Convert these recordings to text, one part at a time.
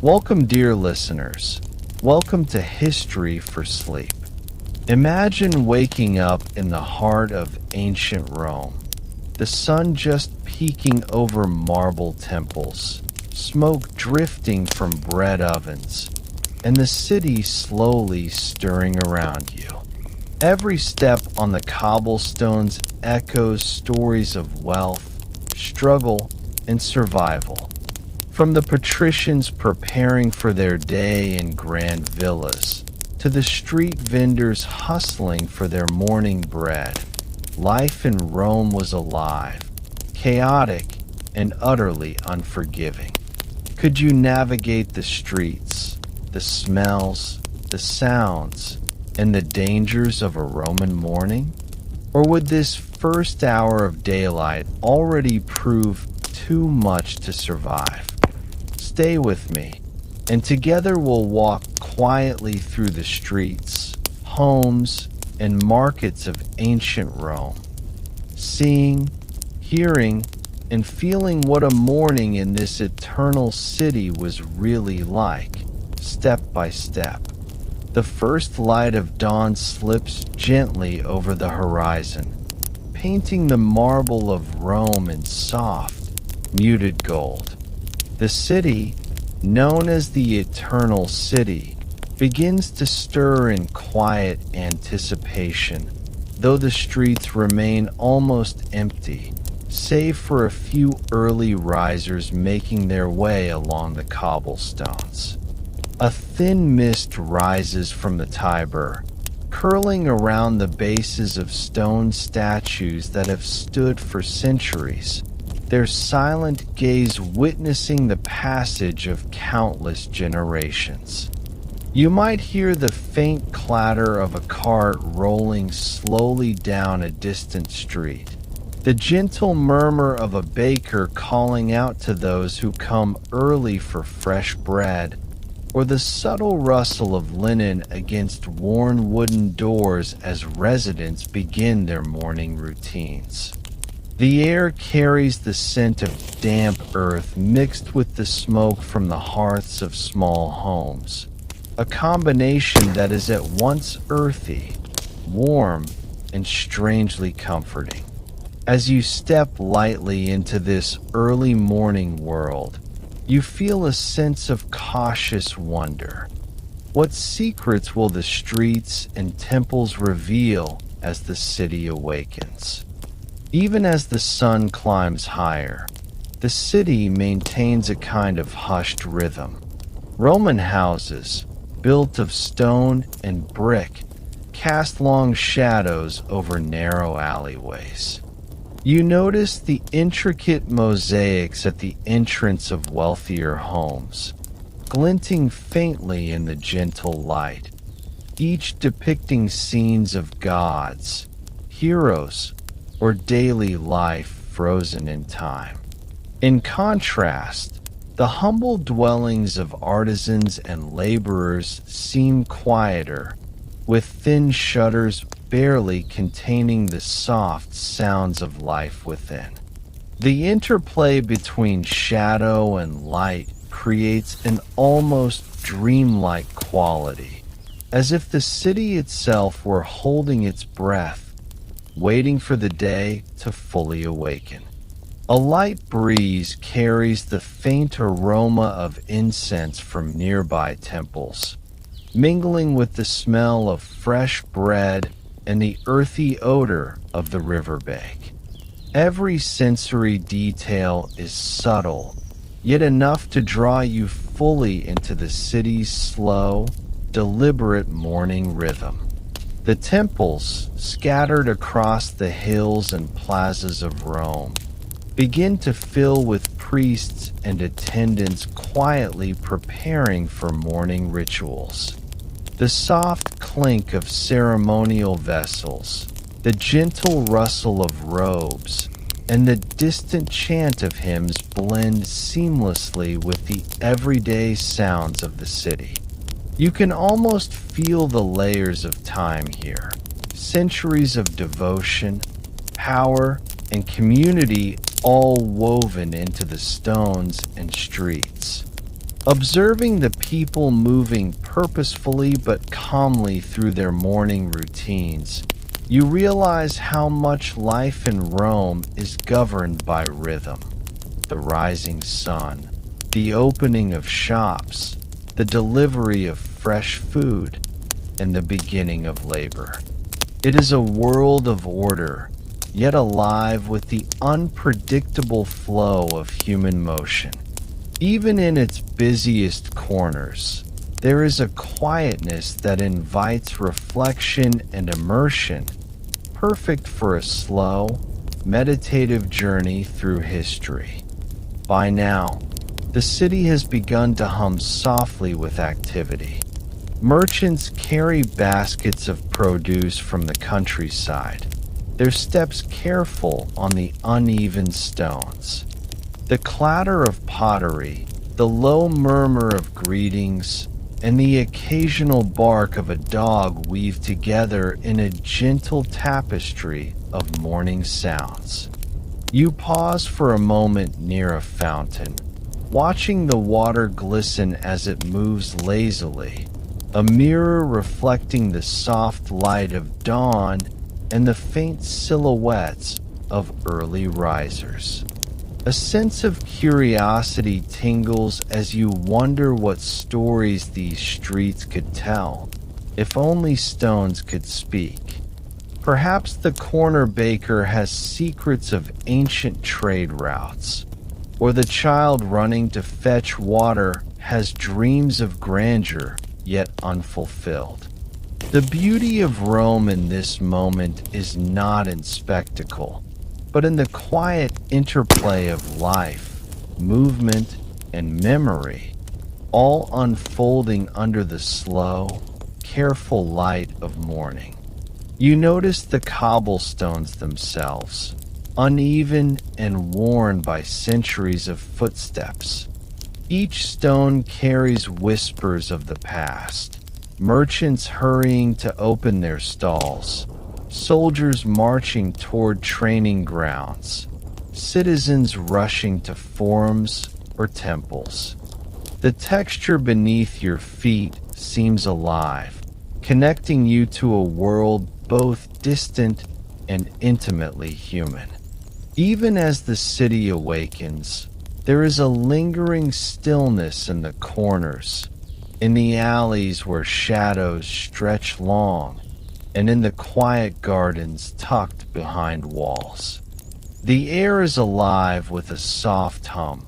Welcome, dear listeners. Welcome to History for Sleep. Imagine waking up in the heart of ancient Rome, the sun just peeking over marble temples, smoke drifting from bread ovens, and the city slowly stirring around you. Every step on the cobblestones echoes stories of wealth, struggle, and survival. From the patricians preparing for their day in grand villas, to the street vendors hustling for their morning bread, life in Rome was alive, chaotic, and utterly unforgiving. Could you navigate the streets, the smells, the sounds, and the dangers of a Roman morning? Or would this first hour of daylight already prove too much to survive? Stay with me, and together we'll walk quietly through the streets, homes, and markets of ancient Rome, seeing, hearing, and feeling what a morning in this eternal city was really like, step by step. The first light of dawn slips gently over the horizon, painting the marble of Rome in soft, muted gold. The city, known as the Eternal City, begins to stir in quiet anticipation, though the streets remain almost empty, save for a few early risers making their way along the cobblestones. A thin mist rises from the Tiber, curling around the bases of stone statues that have stood for centuries, their silent gaze witnessing the passage of countless generations. You might hear the faint clatter of a cart rolling slowly down a distant street, the gentle murmur of a baker calling out to those who come early for fresh bread, or the subtle rustle of linen against worn wooden doors as residents begin their morning routines. The air carries the scent of damp earth mixed with the smoke from the hearths of small homes, a combination that is at once earthy, warm, and strangely comforting. As you step lightly into this early morning world, you feel a sense of cautious wonder. What secrets will the streets and temples reveal as the city awakens? Even as the sun climbs higher, the city maintains a kind of hushed rhythm. Roman houses, built of stone and brick, cast long shadows over narrow alleyways. You notice the intricate mosaics at the entrance of wealthier homes, glinting faintly in the gentle light, each depicting scenes of gods, heroes, or daily life frozen in time. In contrast, the humble dwellings of artisans and laborers seem quieter, with thin shutters barely containing the soft sounds of life within. The interplay between shadow and light creates an almost dreamlike quality, as if the city itself were holding its breath, waiting for the day to fully awaken. A light breeze carries the faint aroma of incense from nearby temples, mingling with the smell of fresh bread and the earthy odor of the riverbank. Every sensory detail is subtle, yet enough to draw you fully into the city's slow, deliberate morning rhythm. The temples, scattered across the hills and plazas of Rome, begin to fill with priests and attendants quietly preparing for morning rituals. The soft clink of ceremonial vessels, the gentle rustle of robes, and the distant chant of hymns blend seamlessly with the everyday sounds of the city. You can almost feel the layers of time here, centuries of devotion, power, and community all woven into the stones and streets. Observing the people moving purposefully but calmly through their morning routines, you realize how much life in Rome is governed by rhythm. The rising sun, the opening of shops, the delivery of fresh food, and the beginning of labor. It is a world of order, yet alive with the unpredictable flow of human motion. Even in its busiest corners, there is a quietness that invites reflection and immersion, perfect for a slow, meditative journey through history. By now, the city has begun to hum softly with activity. Merchants carry baskets of produce from the countryside, their steps careful on the uneven stones. The clatter of pottery, the low murmur of greetings, and the occasional bark of a dog weave together in a gentle tapestry of morning sounds. You pause for a moment near a fountain, watching the water glisten as it moves lazily, a mirror reflecting the soft light of dawn and the faint silhouettes of early risers. A sense of curiosity tingles as you wonder what stories these streets could tell, if only stones could speak. Perhaps the corner baker has secrets of ancient trade routes, or the child running to fetch water has dreams of grandeur yet unfulfilled. The beauty of Rome in this moment is not in spectacle, but in the quiet interplay of life, movement, and memory, all unfolding under the slow, careful light of morning. You notice the cobblestones themselves, uneven and worn by centuries of footsteps. Each stone carries whispers of the past, merchants hurrying to open their stalls, soldiers marching toward training grounds, citizens rushing to forums or temples. The texture beneath your feet seems alive, connecting you to a world both distant and intimately human. Even as the city awakens, there is a lingering stillness in the corners, in the alleys where shadows stretch long, and in the quiet gardens tucked behind walls. The air is alive with a soft hum,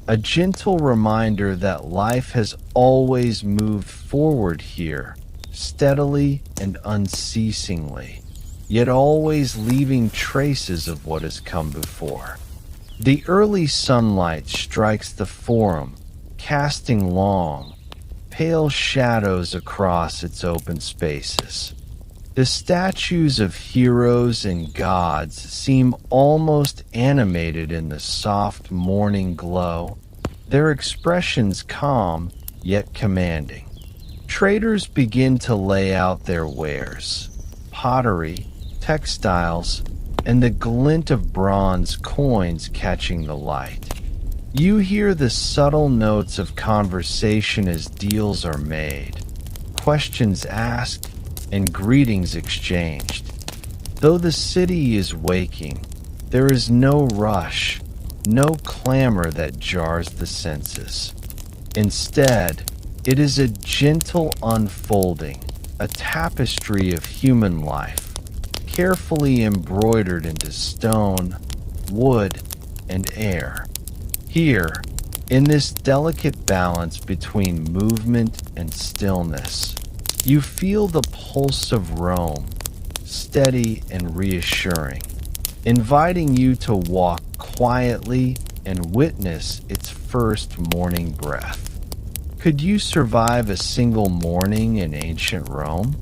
a gentle reminder that life has always moved forward here, steadily and unceasingly, yet always leaving traces of what has come before. The early sunlight strikes the forum, casting long, pale shadows across its open spaces. The statues of heroes and gods seem almost animated in the soft morning glow, their expressions calm yet commanding. Traders begin to lay out their wares, pottery, textiles, and the glint of bronze coins catching the light. You hear the subtle notes of conversation as deals are made, questions asked, and greetings exchanged. Though the city is waking, there is no rush, no clamor that jars the senses. Instead, it is a gentle unfolding, a tapestry of human life, carefully embroidered into stone, wood, and air. Here, in this delicate balance between movement and stillness, you feel the pulse of Rome, steady and reassuring, inviting you to walk quietly and witness its first morning breath. Could you survive a single morning in ancient Rome?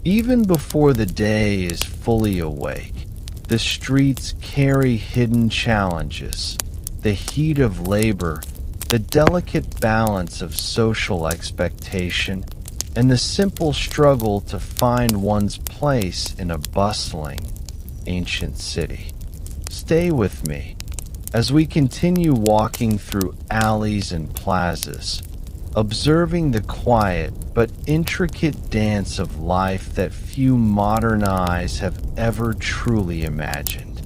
Even before the day is fully awake, the streets carry hidden challenges, the heat of labor, the delicate balance of social expectation, and the simple struggle to find one's place in a bustling, ancient city. Stay with me as we continue walking through alleys and plazas, observing the quiet but intricate dance of life that few modern eyes have ever truly imagined.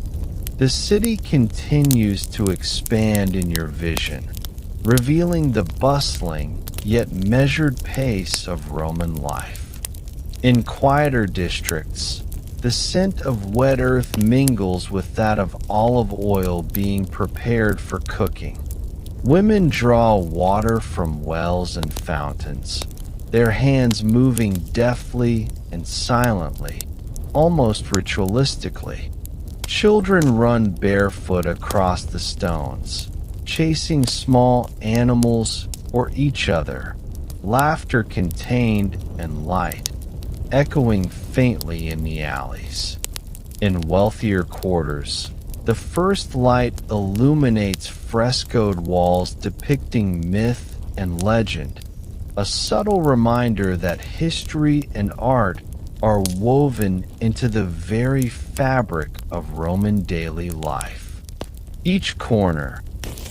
The city continues to expand in your vision, revealing the bustling yet measured pace of Roman life. In quieter districts, the scent of wet earth mingles with that of olive oil being prepared for cooking. Women draw water from wells and fountains, their hands moving deftly and silently, almost ritualistically. Children run barefoot across the stones, chasing small animals or each other, laughter contained and light, echoing faintly in the alleys. In wealthier quarters, the first light illuminates frescoed walls depicting myth and legend, a subtle reminder that history and art are woven into the very fabric of Roman daily life. Each corner,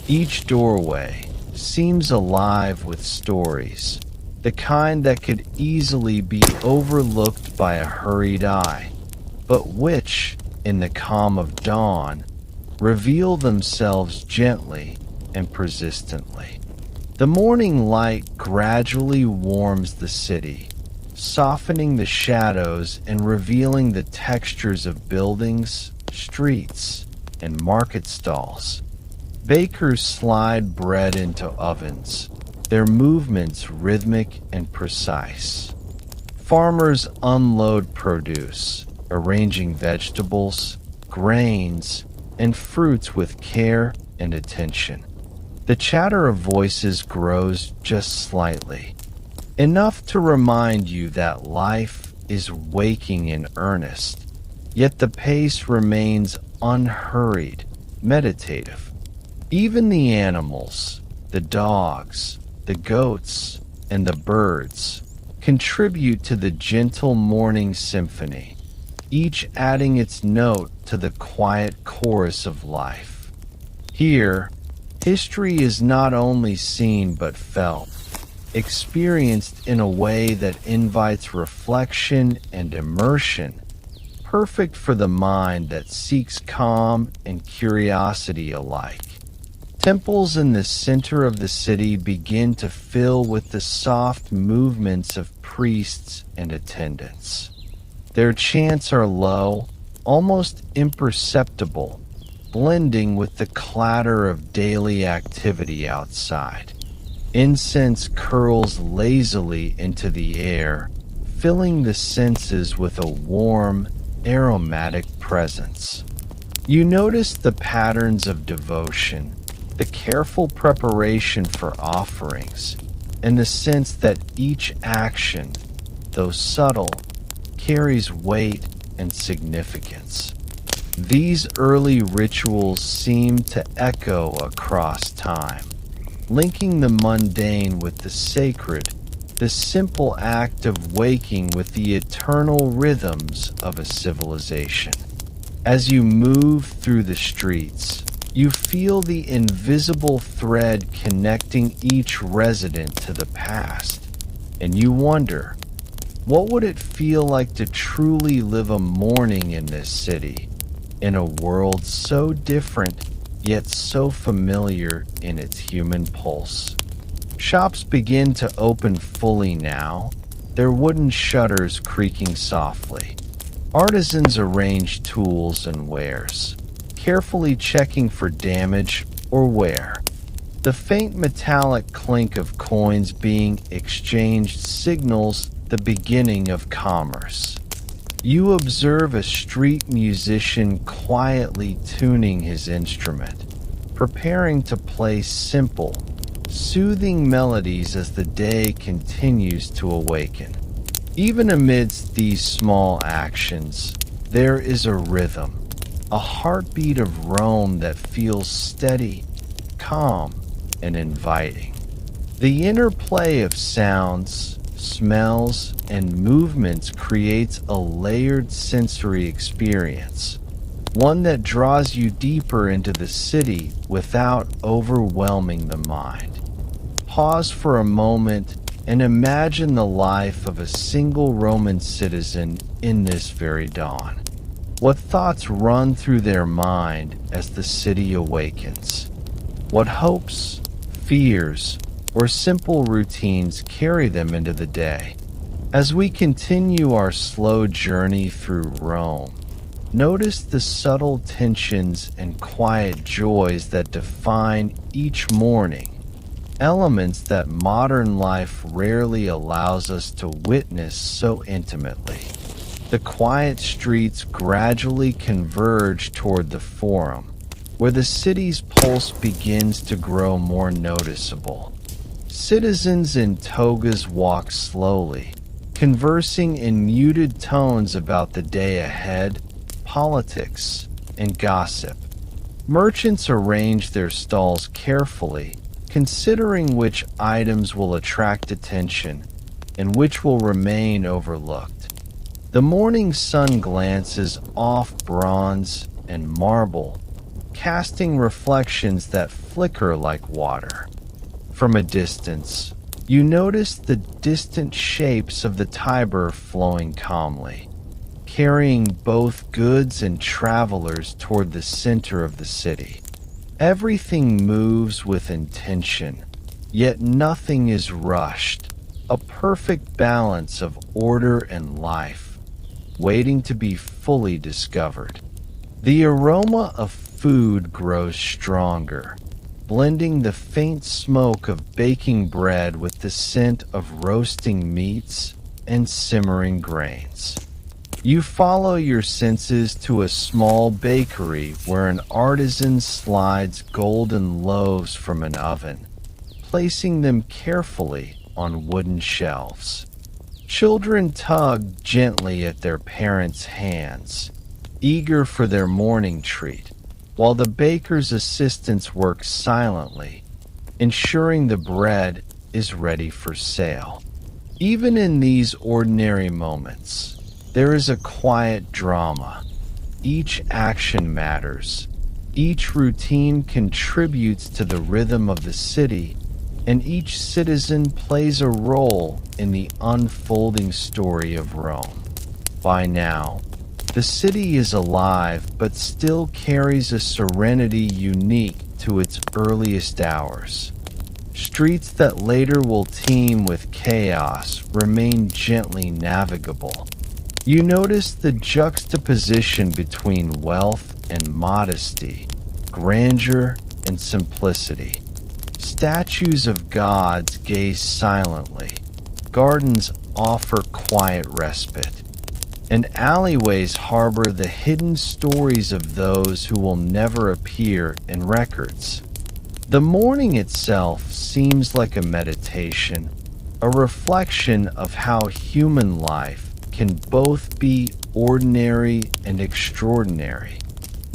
each doorway seems alive with stories, the kind that could easily be overlooked by a hurried eye, but which, in the calm of dawn, reveal themselves gently and persistently. The morning light gradually warms the city, softening the shadows and revealing the textures of buildings, streets, and market stalls. Bakers slide bread into ovens, their movements rhythmic and precise. Farmers unload produce, arranging vegetables, grains, and fruits with care and attention. The chatter of voices grows just slightly, enough to remind you that life is waking in earnest, yet the pace remains unhurried, meditative. Even the animals, the dogs, the goats, and the birds contribute to the gentle morning symphony, each adding its note to the quiet chorus of life. Here, history is not only seen but felt, experienced in a way that invites reflection and immersion, perfect for the mind that seeks calm and curiosity alike. Temples in the center of the city begin to fill with the soft movements of priests and attendants. Their chants are low, almost imperceptible, blending with the clatter of daily activity outside. Incense curls lazily into the air, filling the senses with a warm, aromatic presence. You notice the patterns of devotion, the careful preparation for offerings, and the sense that each action, though subtle, carries weight and significance. These early rituals seem to echo across time, linking the mundane with the sacred, the simple act of waking with the eternal rhythms of a civilization. As you move through the streets, you feel the invisible thread connecting each resident to the past, and you wonder, what would it feel like to truly live a morning in this city, in a world so different yet so familiar in its human pulse? Shops begin to open fully now, their wooden shutters creaking softly. Artisans arrange tools and wares, carefully checking for damage or wear. The faint metallic clink of coins being exchanged signals the beginning of commerce. You observe a street musician quietly tuning his instrument, preparing to play simple, soothing melodies as the day continues to awaken. Even amidst these small actions, there is a rhythm, a heartbeat of Rome that feels steady, calm, and inviting. The interplay of sounds, smells, and movements creates a layered sensory experience, one that draws you deeper into the city without overwhelming the mind. Pause for a moment and imagine the life of a single Roman citizen in this very dawn. What thoughts run through their mind as the city awakens? What hopes, fears, or simple routines carry them into the day? As we continue our slow journey through Rome, notice the subtle tensions and quiet joys that define each morning, elements that modern life rarely allows us to witness so intimately. The quiet streets gradually converge toward the Forum, where the city's pulse begins to grow more noticeable. Citizens in togas walk slowly, conversing in muted tones about the day ahead, politics, and gossip. Merchants arrange their stalls carefully, considering which items will attract attention and which will remain overlooked. The morning sun glances off bronze and marble, casting reflections that flicker like water. From a distance, you notice the distant shapes of the Tiber flowing calmly, carrying both goods and travelers toward the center of the city. Everything moves with intention, yet nothing is rushed, a perfect balance of order and life, waiting to be fully discovered. The aroma of food grows stronger, blending the faint smoke of baking bread with the scent of roasting meats and simmering grains. You follow your senses to a small bakery where an artisan slides golden loaves from an oven, placing them carefully on wooden shelves. Children tug gently at their parents' hands, eager for their morning treat, while the baker's assistants work silently, ensuring the bread is ready for sale. Even in these ordinary moments, there is a quiet drama. Each action matters. Each routine contributes to the rhythm of the city, and each citizen plays a role in the unfolding story of Rome. By now, the city is alive but still carries a serenity unique to its earliest hours. Streets that later will teem with chaos remain gently navigable. You notice the juxtaposition between wealth and modesty, grandeur and simplicity. Statues of gods gaze silently, gardens offer quiet respite, and alleyways harbor the hidden stories of those who will never appear in records. The morning itself seems like a meditation, a reflection of how human life can both be ordinary and extraordinary,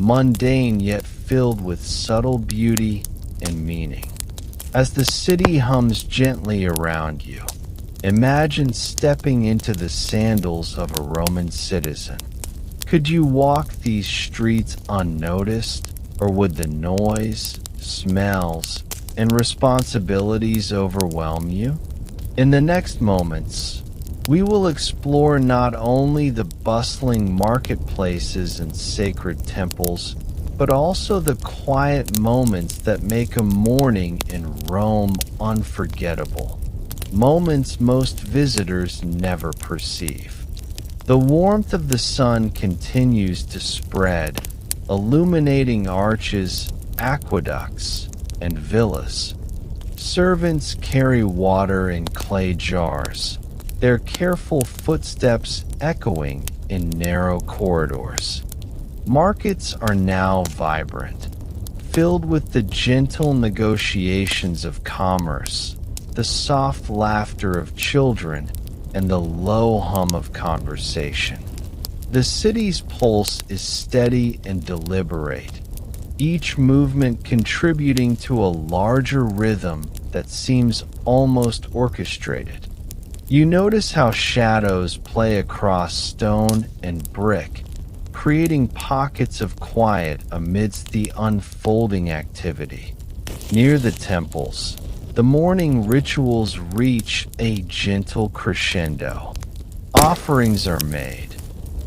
mundane yet filled with subtle beauty and meaning. As the city hums gently around you, imagine stepping into the sandals of a Roman citizen. Could you walk these streets unnoticed, or would the noise, smells, and responsibilities overwhelm you? In the next moments, we will explore not only the bustling marketplaces and sacred temples, but also the quiet moments that make a morning in Rome unforgettable. Moments most visitors never perceive. The warmth of the sun continues to spread, illuminating arches, aqueducts, and villas. Servants carry water in clay jars, their careful footsteps echoing in narrow corridors. Markets are now vibrant, filled with the gentle negotiations of commerce, the soft laughter of children, and the low hum of conversation. The city's pulse is steady and deliberate, each movement contributing to a larger rhythm that seems almost orchestrated. You notice how shadows play across stone and brick, creating pockets of quiet amidst the unfolding activity. Near the temples, The morning rituals reach a gentle crescendo. Offerings are made,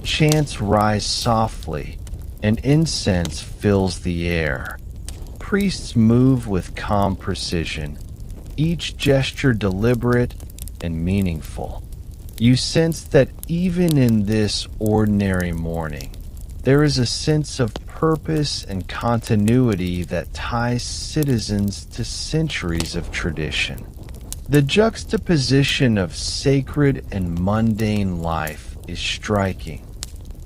chants rise softly, and incense fills the air. Priests move with calm precision, each gesture deliberate and meaningful. You sense that even in this ordinary morning, there is a sense of purpose and continuity that ties citizens to centuries of tradition. The juxtaposition of sacred and mundane life is striking.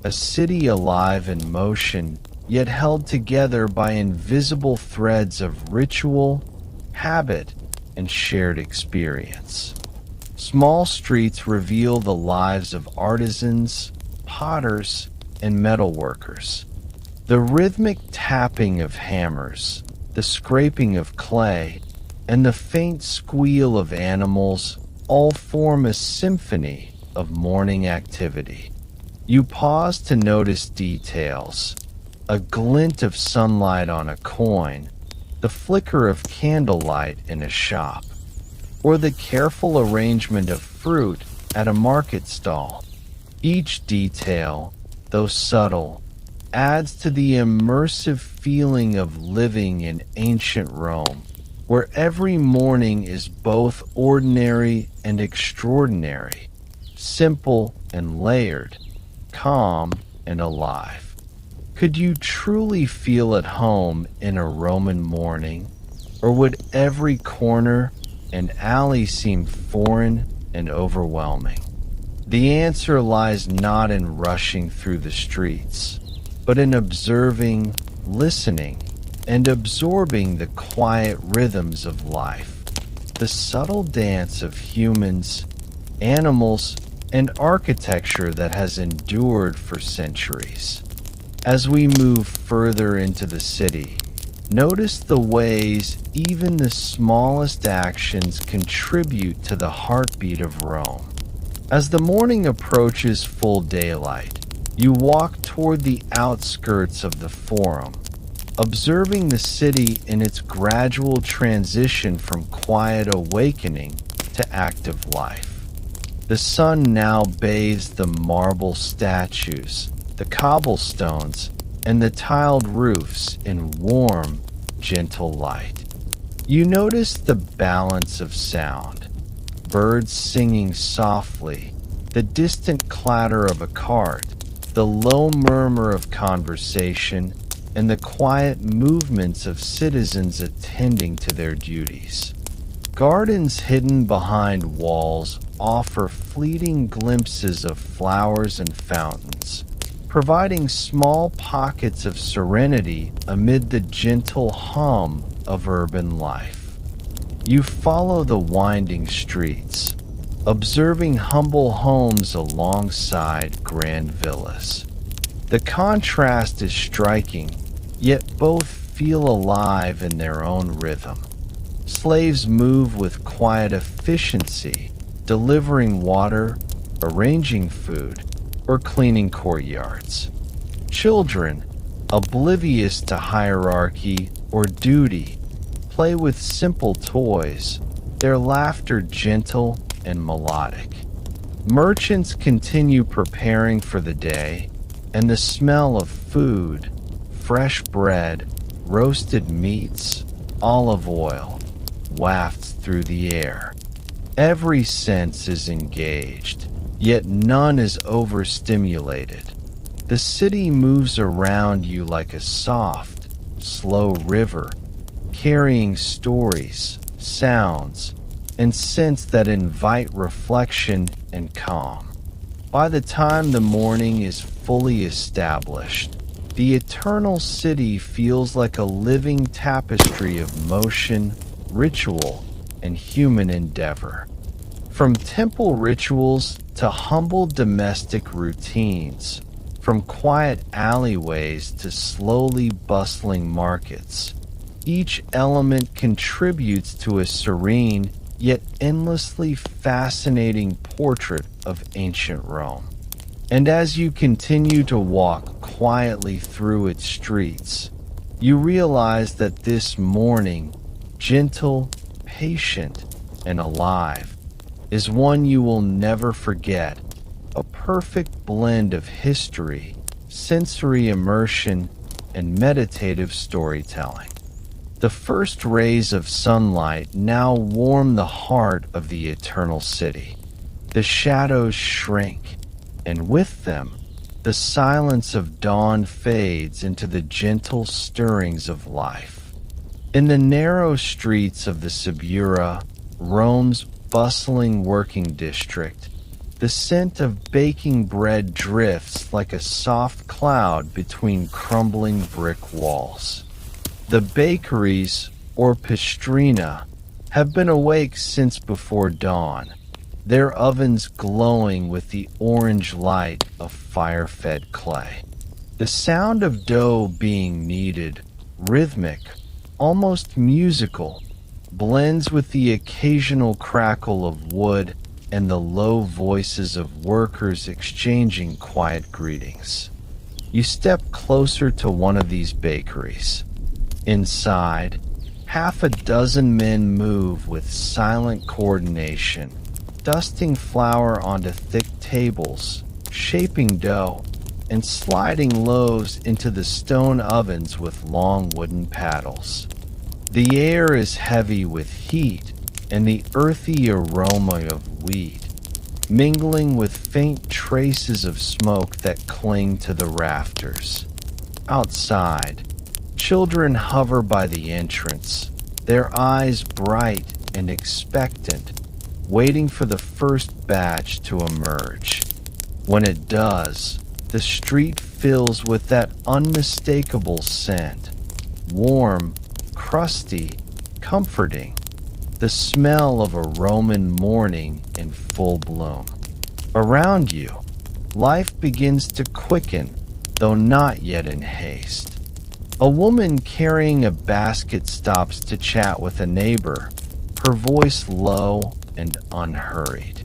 A city alive in motion, yet held together by invisible threads of ritual, habit, and shared experience. Small streets reveal the lives of artisans, potters, and metalworkers. The rhythmic tapping of hammers, the scraping of clay, and the faint squeal of animals all form a symphony of morning activity. You pause to notice details: a glint of sunlight on a coin, the flicker of candlelight in a shop, or the careful arrangement of fruit at a market stall. Each detail, though subtle, adds to the immersive feeling of living in ancient Rome, where every morning is both ordinary and extraordinary, simple and layered, calm and alive. Could you truly feel at home in a Roman morning, or would every corner and alley seem foreign and overwhelming? The answer lies not in rushing through the streets, but in observing, listening, and absorbing the quiet rhythms of life, the subtle dance of humans, animals, and architecture that has endured for centuries. As we move further into the city, notice the ways even the smallest actions contribute to the heartbeat of Rome. As the morning approaches full daylight, you walk toward the outskirts of the Forum, observing the city in its gradual transition from quiet awakening to active life. The sun now bathes the marble statues, the cobblestones, and the tiled roofs in warm, gentle light. You notice the balance of sound: birds singing softly, the distant clatter of a cart, the low murmur of conversation, and the quiet movements of citizens attending to their duties. Gardens hidden behind walls offer fleeting glimpses of flowers and fountains, providing small pockets of serenity amid the gentle hum of urban life. You follow the winding streets, observing humble homes alongside grand villas. The contrast is striking, yet both feel alive in their own rhythm. Slaves move with quiet efficiency, delivering water, arranging food, or cleaning courtyards. Children, oblivious to hierarchy or duty, play with simple toys, their laughter gentle and melodic. Merchants continue preparing for the day, and the smell of food, fresh bread, roasted meats, olive oil, wafts through the air. Every sense is engaged, yet none is overstimulated. The city moves around you like a soft, slow river, carrying stories, sounds, and scents that invite reflection and calm. By the time the morning is fully established, the eternal city feels like a living tapestry of motion, ritual, and human endeavor. From temple rituals to humble domestic routines, from quiet alleyways to slowly bustling markets, each element contributes to a serene yet endlessly fascinating portrait of ancient Rome. And as you continue to walk quietly through its streets, you realize that this morning, gentle patient and alive, is one you will never forget, a perfect blend of history, sensory immersion, and meditative storytelling. The first rays of sunlight now warm the heart of the eternal city. The shadows shrink, and with them, the silence of dawn fades into the gentle stirrings of life. In the narrow streets of the Suburra, Rome's bustling working district, the scent of baking bread drifts like a soft cloud between crumbling brick walls. The bakeries, or pastrina, have been awake since before dawn, their ovens glowing with the orange light of fire-fed clay. The sound of dough being kneaded, rhythmic, almost musical, blends with the occasional crackle of wood and the low voices of workers exchanging quiet greetings. You step closer to one of these bakeries. Inside, half a dozen men move with silent coordination, dusting flour onto thick tables, shaping dough, and sliding loaves into the stone ovens with long wooden paddles. The air is heavy with heat and the earthy aroma of wheat, mingling with faint traces of smoke that cling to the rafters. Outside, children hover by the entrance, their eyes bright and expectant, waiting for the first batch to emerge. When it does, the street fills with that unmistakable scent, warm, crusty, comforting, the smell of a Roman morning in full bloom. Around you, life begins to quicken, though not yet in haste. A woman carrying a basket stops to chat with a neighbor, her voice low and unhurried.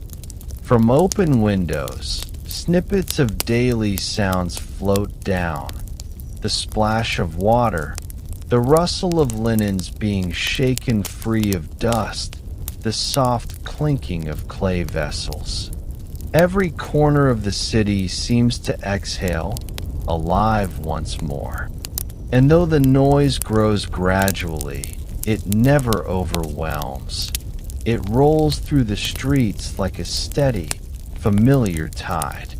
From open windows, snippets of daily sounds float down. The splash of water, the rustle of linens being shaken free of dust, the soft clinking of clay vessels. Every corner of the city seems to exhale, alive once more. And though the noise grows gradually, it never overwhelms. It rolls through the streets like a steady, familiar tide.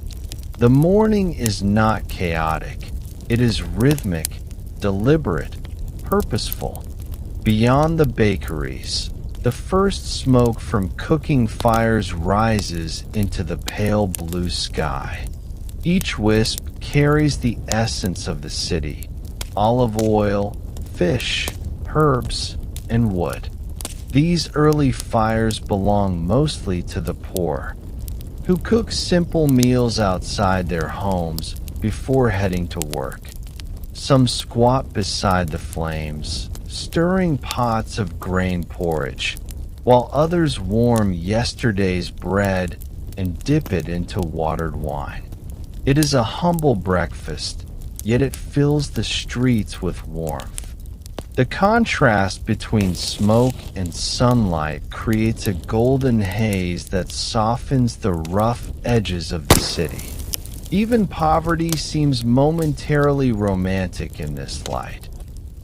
The morning is not chaotic. It is rhythmic, deliberate, purposeful. Beyond the bakeries, the first smoke from cooking fires rises into the pale blue sky. Each wisp carries the essence of the city: olive oil, fish, herbs, and wood. These early fires belong mostly to the poor, who cook simple meals outside their homes before heading to work. Some squat beside the flames, stirring pots of grain porridge, while others warm yesterday's bread and dip it into watered wine. It is a humble breakfast, yet it fills the streets with warmth. The contrast between smoke and sunlight creates a golden haze that softens the rough edges of the city. Even poverty seems momentarily romantic in this light.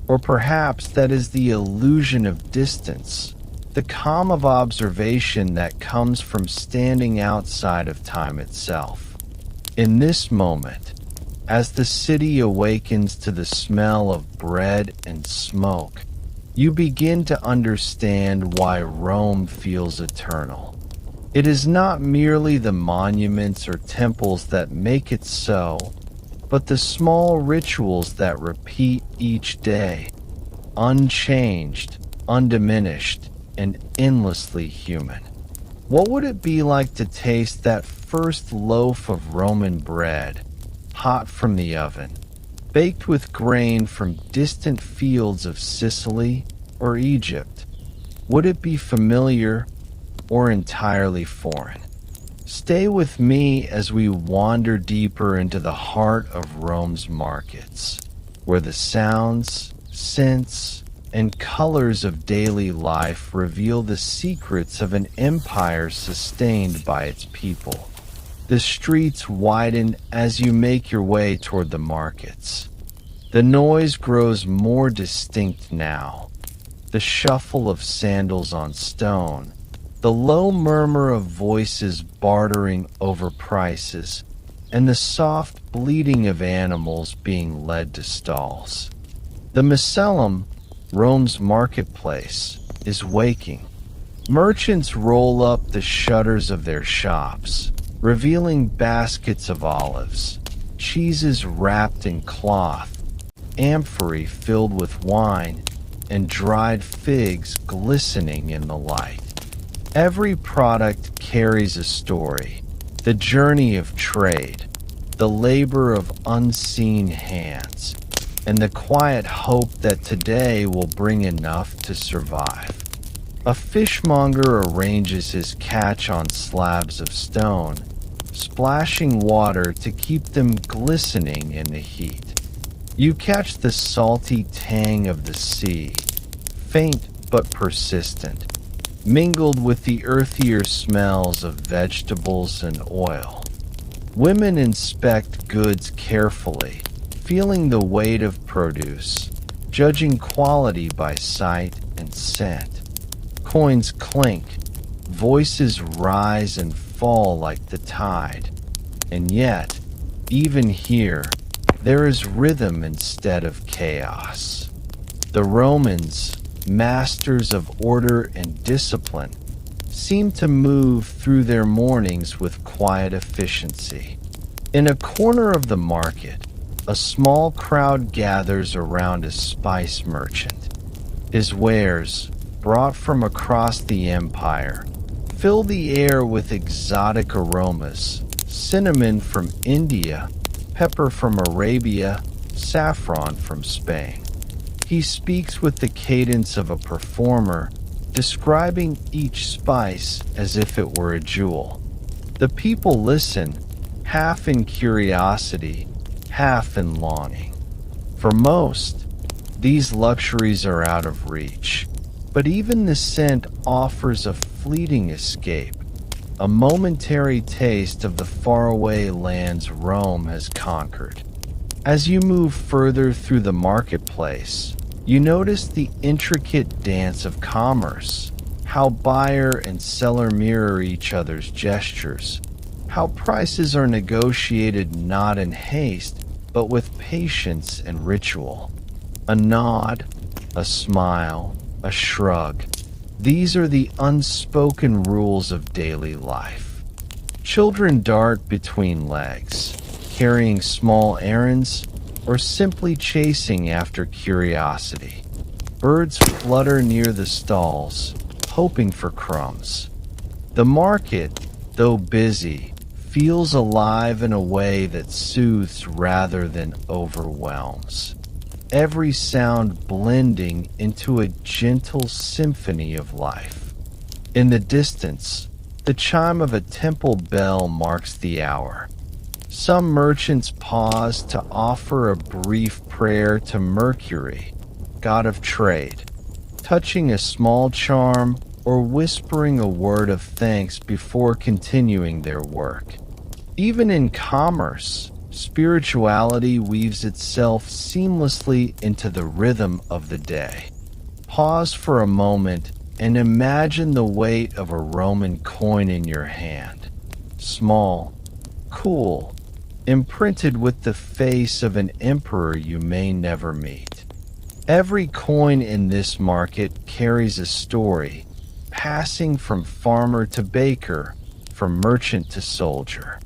Or perhaps that is the illusion of distance, the calm of observation that comes from standing outside of time itself. In this moment, as the city awakens to the smell of bread and smoke, you begin to understand why Rome feels eternal. It is not merely the monuments or temples that make it so, but the small rituals that repeat each day, unchanged, undiminished, and endlessly human. What would it be like to taste that first loaf of Roman bread, hot from the oven, baked with grain from distant fields of Sicily or Egypt? Would it be familiar or entirely foreign? Stay with me as we wander deeper into the heart of Rome's markets, where the sounds, scents, and colors of daily life reveal the secrets of an empire sustained by its people. The streets widen as you make your way toward the markets. The noise grows more distinct now. The shuffle of sandals on stone, the low murmur of voices bartering over prices, and the soft bleating of animals being led to stalls. The Mycelium, Rome's marketplace, is waking. Merchants roll up the shutters of their shops, revealing baskets of olives, cheeses wrapped in cloth, amphorae filled with wine, and dried figs glistening in the light. Every product carries a story, the journey of trade, the labor of unseen hands, and the quiet hope that today will bring enough to survive. A fishmonger arranges his catch on slabs of stone, splashing water to keep them glistening in the heat. You catch the salty tang of the sea, faint but persistent, mingled with the earthier smells of vegetables and oil. Women inspect goods carefully, feeling the weight of produce, judging quality by sight and scent. Coins clink, voices rise and fall like the tide. And yet, even here, there is rhythm instead of chaos. The Romans, masters of order and discipline, seem to move through their mornings with quiet efficiency. In a corner of the market, a small crowd gathers around a spice merchant. His wares, brought from across the empire, fill the air with exotic aromas: cinnamon from India, pepper from Arabia, saffron from Spain. He speaks with the cadence of a performer, describing each spice as if it were a jewel. The people listen, half in curiosity, half in longing. For most, these luxuries are out of reach, but even the scent offers a fleeting escape, a momentary taste of the faraway lands Rome has conquered. As you move further through the marketplace, you notice the intricate dance of commerce, how buyer and seller mirror each other's gestures, how prices are negotiated not in haste, but with patience and ritual. A nod, a smile, a shrug. These are the unspoken rules of daily life. Children dart between legs, carrying small errands or simply chasing after curiosity. Birds flutter near the stalls, hoping for crumbs. The market, though busy, feels alive in a way that soothes rather than overwhelms. Every sound blending into a gentle symphony of life. In the distance, the chime of a temple bell marks the hour. Some merchants pause to offer a brief prayer to Mercury, god of trade, touching a small charm or whispering a word of thanks before continuing their work. Even in commerce, spirituality weaves itself seamlessly into the rhythm of the day. Pause for a moment and imagine the weight of a Roman coin in your hand. Small, cool, imprinted with the face of an emperor you may never meet. Every coin in this market carries a story, passing from farmer to baker, from merchant to soldier.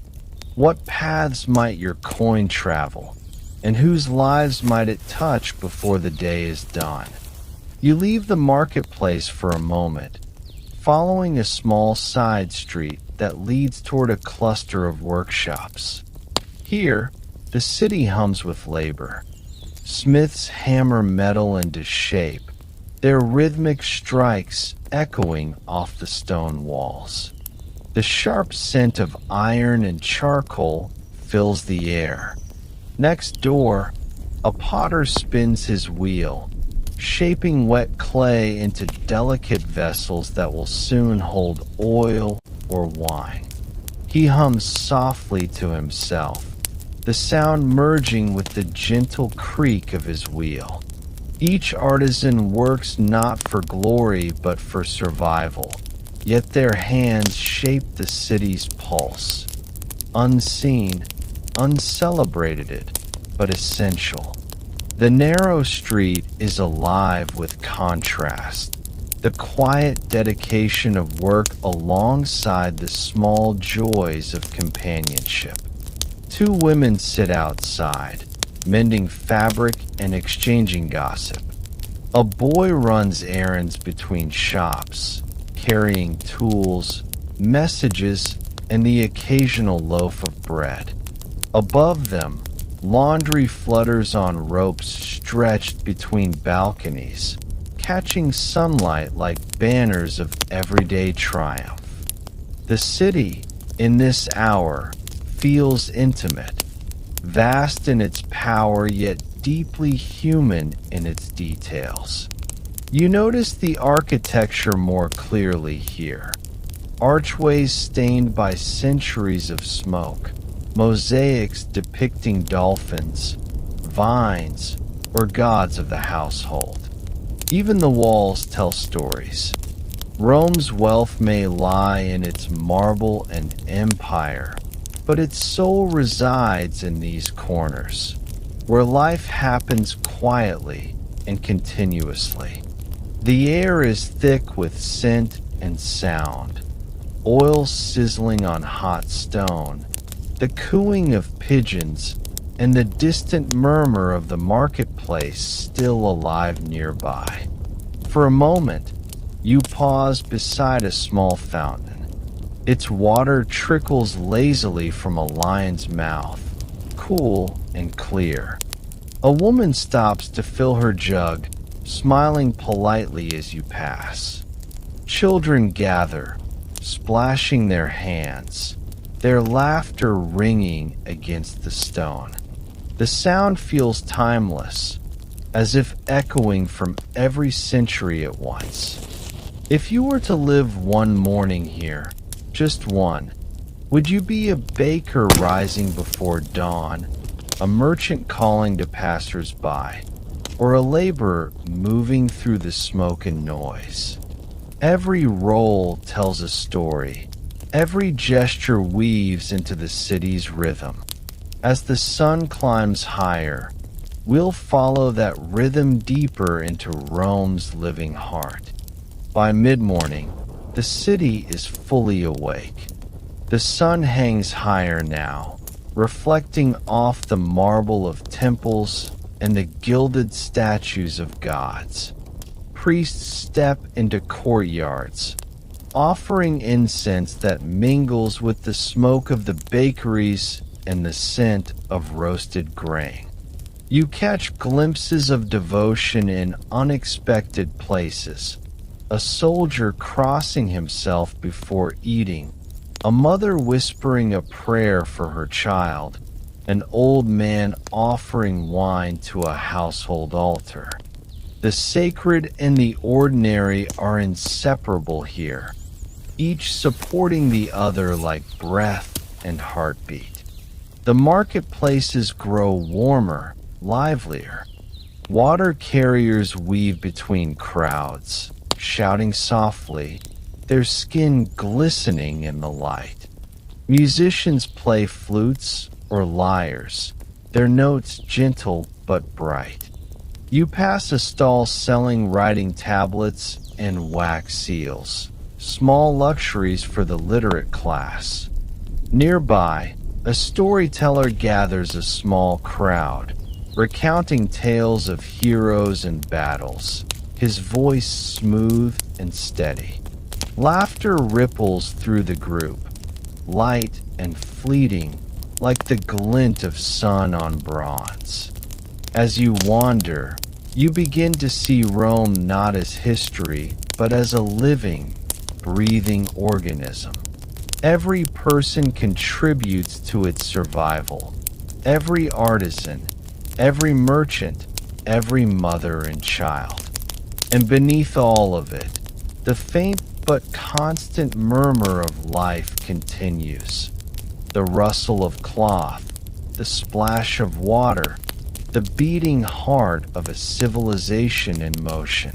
What paths might your coin travel, and whose lives might it touch before the day is done? You leave the marketplace for a moment, following a small side street that leads toward a cluster of workshops. Here, the city hums with labor. Smiths hammer metal into shape, their rhythmic strikes echoing off the stone walls. The sharp scent of iron and charcoal fills the air. Next door, a potter spins his wheel, shaping wet clay into delicate vessels that will soon hold oil or wine. He hums softly to himself, the sound merging with the gentle creak of his wheel. Each artisan works not for glory but for survival, yet their hands shape the city's pulse. Unseen, uncelebrated, but essential. The narrow street is alive with contrast, the quiet dedication of work alongside the small joys of companionship. Two women sit outside, mending fabric and exchanging gossip. A boy runs errands between shops, carrying tools, messages, and the occasional loaf of bread. Above them, laundry flutters on ropes stretched between balconies, catching sunlight like banners of everyday triumph. The city, in this hour, feels intimate, vast in its power yet deeply human in its details. You notice the architecture more clearly here. Archways stained by centuries of smoke, mosaics depicting dolphins, vines, or gods of the household. Even the walls tell stories. Rome's wealth may lie in its marble and empire, but its soul resides in these corners, where life happens quietly and continuously. The air is thick with scent and sound, oil sizzling on hot stone, the cooing of pigeons, and the distant murmur of the marketplace still alive nearby. For a moment, you pause beside a small fountain. Its water trickles lazily from a lion's mouth, cool and clear. A woman stops to fill her jug, smiling politely as you pass. Children gather, splashing their hands, their laughter ringing against the stone. The sound feels timeless, as if echoing from every century at once. If you were to live one morning here, just one, would you be a baker rising before dawn, a merchant calling to passers-by, or a laborer moving through the smoke and noise? Every roll tells a story. Every gesture weaves into the city's rhythm. As the sun climbs higher, we'll follow that rhythm deeper into Rome's living heart. By mid-morning, the city is fully awake. The sun hangs higher now, reflecting off the marble of temples and the gilded statues of gods. Priests step into courtyards, offering incense that mingles with the smoke of the bakeries and the scent of roasted grain. You catch glimpses of devotion in unexpected places. A soldier crossing himself before eating, a mother whispering a prayer for her child, an old man offering wine to a household altar. The sacred and the ordinary are inseparable here, each supporting the other like breath and heartbeat. The marketplaces grow warmer, livelier. Water carriers weave between crowds, shouting softly, their skin glistening in the light. Musicians play flutes or lyres, their notes gentle but bright. You pass a stall selling writing tablets and wax seals, small luxuries for the literate class. Nearby, a storyteller gathers a small crowd, recounting tales of heroes and battles, his voice smooth and steady. Laughter ripples through the group, light and fleeting, like the glint of sun on bronze. As you wander, you begin to see Rome not as history, but as a living, breathing organism. Every person contributes to its survival. Every artisan, every merchant, every mother and child. And beneath all of it, the faint but constant murmur of life continues. The rustle of cloth, the splash of water, the beating heart of a civilization in motion.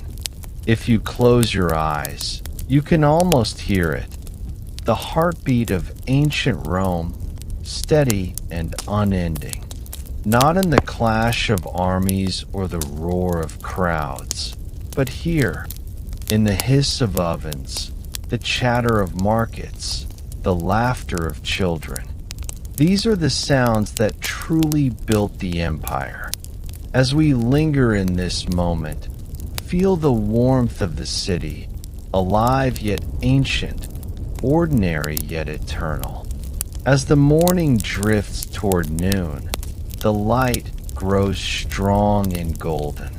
If you close your eyes, you can almost hear it. The heartbeat of ancient Rome, steady and unending. Not in the clash of armies or the roar of crowds, but here, in the hiss of ovens, the chatter of markets, the laughter of children. These are the sounds that truly built the empire. As we linger in this moment, feel the warmth of the city, alive yet ancient, ordinary yet eternal. As the morning drifts toward noon, the light grows strong and golden.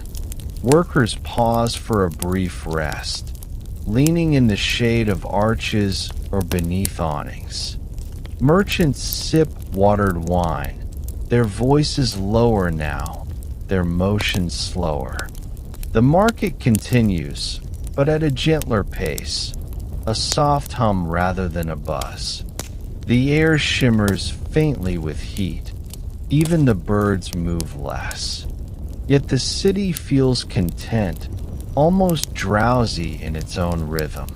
Workers pause for a brief rest, leaning in the shade of arches or beneath awnings. Merchants sip watered wine, their voices lower now, their motions slower. The market continues, but at a gentler pace, a soft hum rather than a buzz. The air shimmers faintly with heat, even the birds move less. Yet the city feels content, almost drowsy in its own rhythm.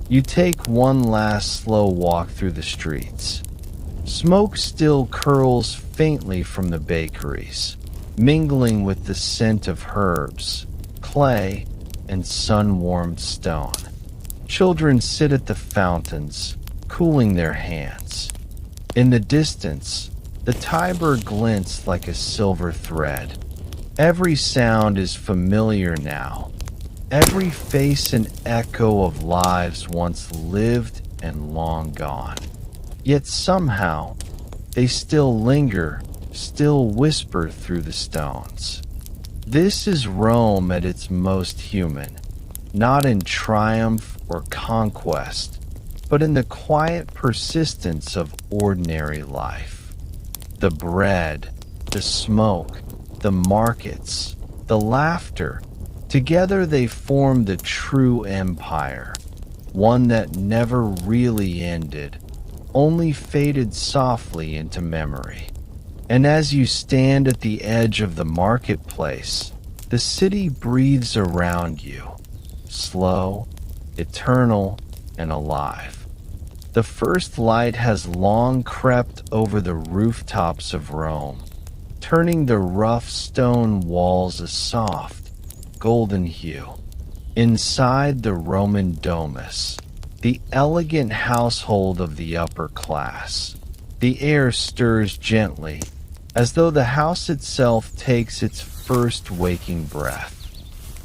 You take one last slow walk through the streets. Smoke still curls faintly from the bakeries, mingling with the scent of herbs, clay, and sun-warmed stone. Children sit at the fountains, cooling their hands. In the distance, the Tiber glints like a silver thread. Every sound is familiar now. Every face an echo of lives once lived and long gone. Yet somehow, they still linger, still whisper through the stones. This is Rome at its most human, not in triumph or conquest, but in the quiet persistence of ordinary life. The bread, the smoke, the markets, the laughter, together they form the true empire, one that never really ended, only faded softly into memory. And as you stand at the edge of the marketplace, the city breathes around you, slow, eternal, and alive. The first light has long crept over the rooftops of Rome, turning the rough stone walls a soft, golden hue. Inside the Roman domus, the elegant household of the upper class, the air stirs gently, as though the house itself takes its first waking breath.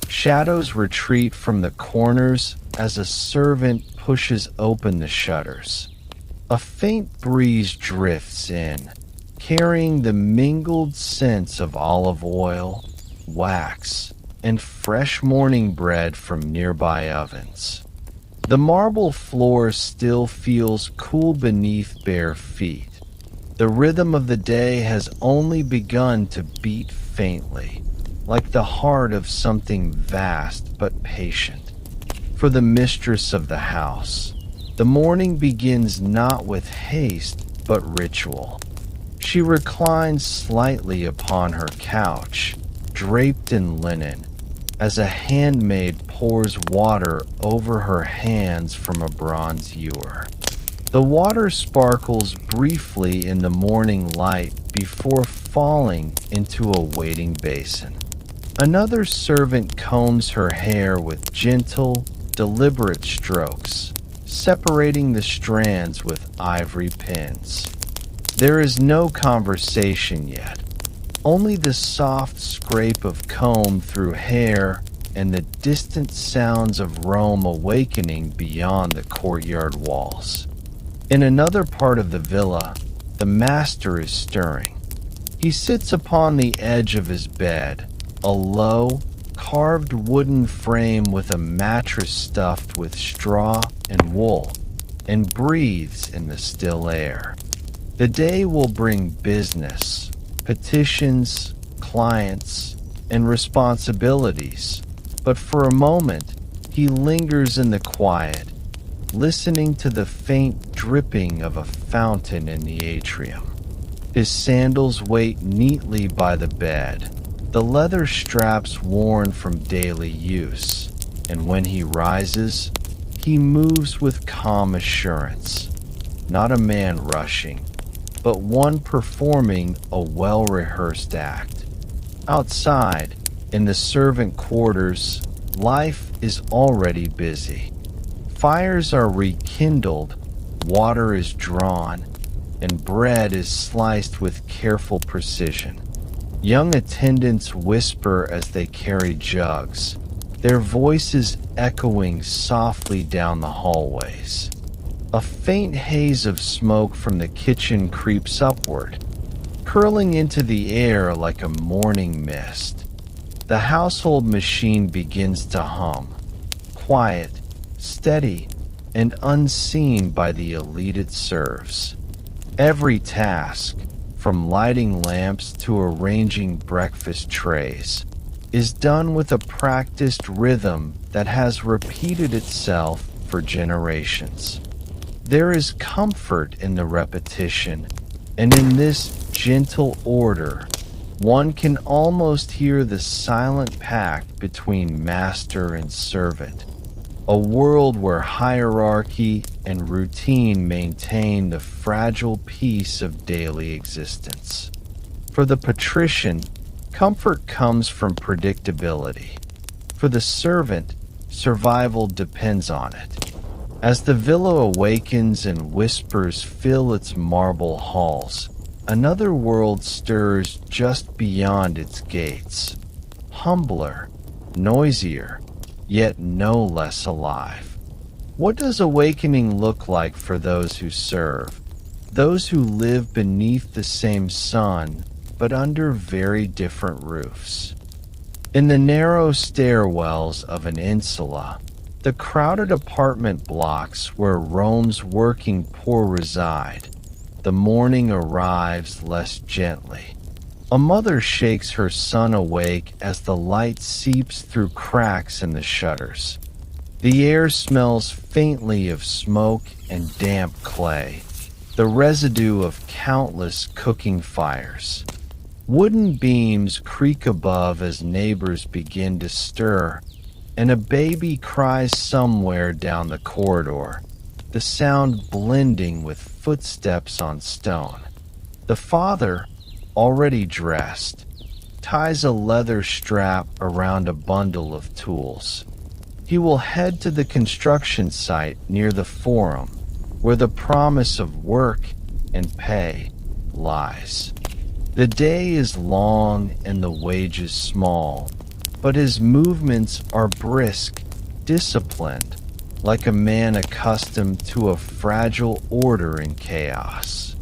Shadows retreat from the corners as a servant pushes open the shutters. A faint breeze drifts in, carrying the mingled scents of olive oil, wax, and fresh morning bread from nearby ovens. The marble floor still feels cool beneath bare feet. The rhythm of the day has only begun to beat faintly, like the heart of something vast but patient. For the mistress of the house, the morning begins not with haste but ritual. She reclines slightly upon her couch, draped in linen, as a handmaid pours water over her hands from a bronze ewer. The water sparkles briefly in the morning light before falling into a waiting basin. Another servant combs her hair with gentle, deliberate strokes, separating the strands with ivory pins. There is no conversation yet, only the soft scrape of comb through hair and the distant sounds of Rome awakening beyond the courtyard walls. In another part of the villa, the master is stirring. He sits upon the edge of his bed, a low, carved wooden frame with a mattress stuffed with straw and wool, and breathes in the still air. The day will bring business, petitions, clients, and responsibilities, But for a moment, he lingers in the quiet, listening to the faint dripping of a fountain in the atrium. His sandals wait neatly by the bed, the leather straps worn from daily use, and when he rises, he moves with calm assurance, not a man rushing, but one performing a well-rehearsed act. Outside, in the servant quarters, life is already busy. Fires are rekindled, water is drawn, and bread is sliced with careful precision. Young attendants whisper as they carry jugs, their voices echoing softly down the hallways. A faint haze of smoke from the kitchen creeps upward, curling into the air like a morning mist. The household machine begins to hum, quiet, steady, and unseen by the elite it serves. Every task, from lighting lamps to arranging breakfast trays, is done with a practiced rhythm that has repeated itself for generations. There is comfort in the repetition, and in this gentle order, one can almost hear the silent pact between master and servant, a world where hierarchy and routine maintain the fragile peace of daily existence. For the patrician, comfort comes from predictability. For the servant, survival depends on it. As the villa awakens and whispers fill its marble halls, another world stirs just beyond its gates. Humbler, noisier, yet no less alive. What does awakening look like for those who serve? Those who live beneath the same sun, but under very different roofs. In the narrow stairwells of an insula, the crowded apartment blocks where Rome's working poor reside, the morning arrives less gently. A mother shakes her son awake as the light seeps through cracks in the shutters. The air smells faintly of smoke and damp clay, the residue of countless cooking fires. Wooden beams creak above as neighbors begin to stir, and a baby cries somewhere down the corridor, the sound blending with footsteps on stone. The father, already dressed, ties a leather strap around a bundle of tools. He will head to the construction site near the forum, where the promise of work and pay lies. The day is long and the wages small, but his movements are brisk, disciplined, like a man accustomed to a fragile order in chaos.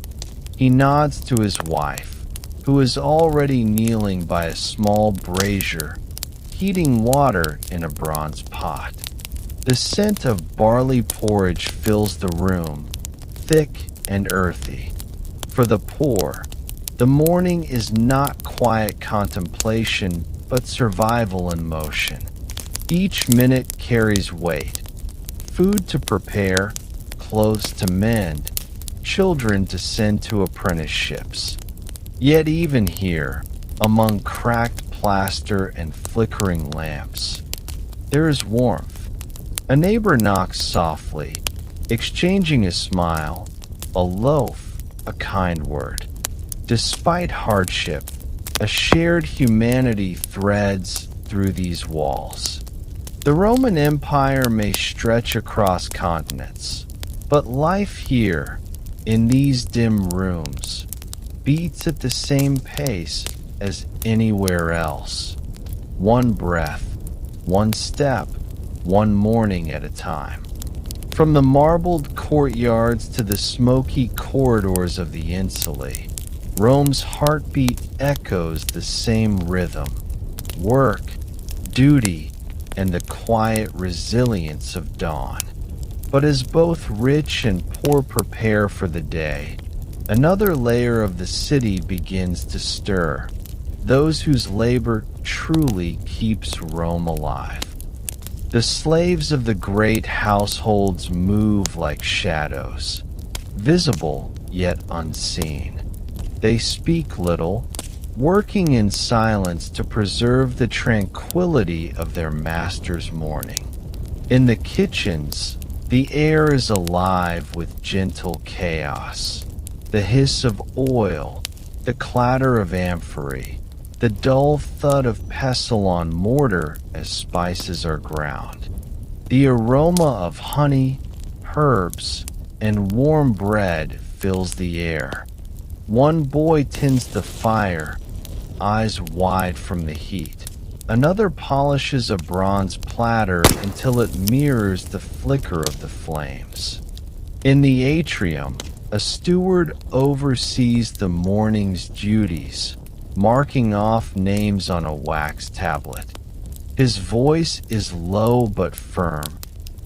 He nods to his wife, who is already kneeling by a small brazier, heating water in a bronze pot. The scent of barley porridge fills the room, thick and earthy. For the poor, the morning is not quiet contemplation, but survival in motion. Each minute carries weight. Food to prepare, clothes to mend, children to send to apprenticeships. Yet even here, among cracked plaster and flickering lamps, there is warmth. A neighbor knocks softly, exchanging a smile, a loaf, a kind word. Despite hardship, a shared humanity threads through these walls. The Roman Empire may stretch across continents, but life here, in these dim rooms, beats at the same pace as anywhere else. One breath, one step, one morning at a time. From the marbled courtyards to the smoky corridors of the insulae, Rome's heartbeat echoes the same rhythm: work, duty, and the quiet resilience of dawn. But as both rich and poor prepare for the day, another layer of the city begins to stir, those whose labor truly keeps Rome alive. The slaves of the great households move like shadows, visible yet unseen. They speak little, working in silence to preserve the tranquility of their master's mourning. In the kitchens, the air is alive with gentle chaos. The hiss of oil, the clatter of amphorae, the dull thud of pestle on mortar as spices are ground. The aroma of honey, herbs, and warm bread fills the air. One boy tends the fire, eyes wide from the heat. Another polishes a bronze platter until it mirrors the flicker of the flames. In the atrium, a steward oversees the morning's duties, marking off names on a wax tablet. His voice is low but firm.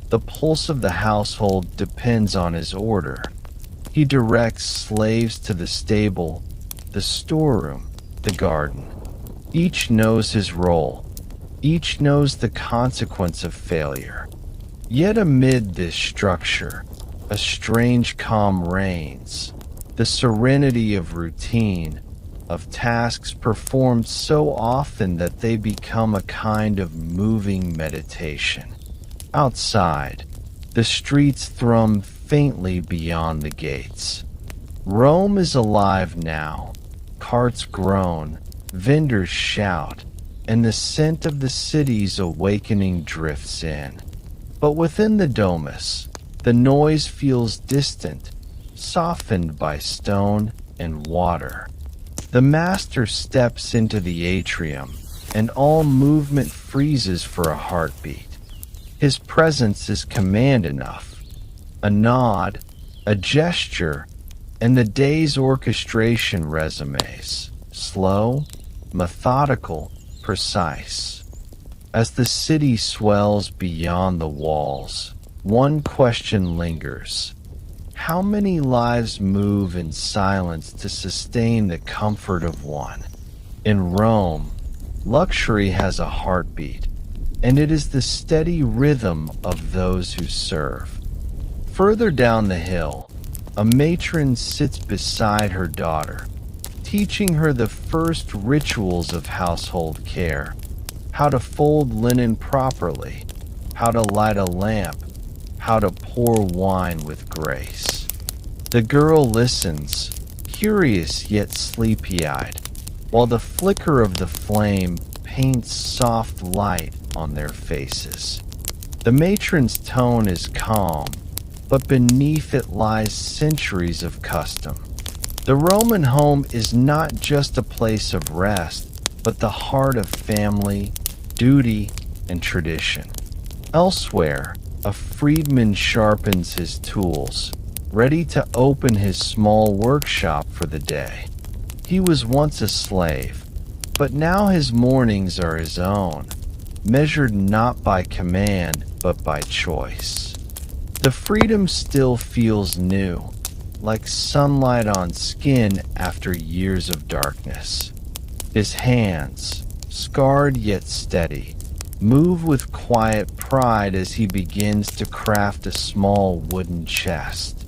The pulse of the household depends on his order. He directs slaves to the stable, the storeroom, the garden. Each knows his role. Each knows the consequence of failure. Yet amid this structure, a strange calm reigns, the serenity of routine, of tasks performed so often that they become a kind of moving meditation. Outside, the streets thrum faintly beyond the gates. Rome is alive now. Carts groan, vendors shout, and the scent of the city's awakening drifts in. But within the domus, the noise feels distant, softened by stone and water. The master steps into the atrium, and all movement freezes for a heartbeat. His presence is command enough. A nod, a gesture, and the day's orchestration resumes. Slow, methodical, precise. As the city swells beyond the walls, one question lingers. How many lives move in silence to sustain the comfort of one? In Rome, luxury has a heartbeat, and it is the steady rhythm of those who serve. Further down the hill, a matron sits beside her daughter, teaching her the first rituals of household care, how to fold linen properly, how to light a lamp, how to pour wine with grace. The girl listens, curious yet sleepy-eyed, while the flicker of the flame paints soft light on their faces. The matron's tone is calm, but beneath it lies centuries of custom. The Roman home is not just a place of rest, but the heart of family, duty, and tradition. Elsewhere, a freedman sharpens his tools, ready to open his small workshop for the day. He was once a slave, but now his mornings are his own, measured not by command but by choice. The freedom still feels new, like sunlight on skin after years of darkness. His hands, scarred yet steady, move with quiet pride as he begins to craft a small wooden chest.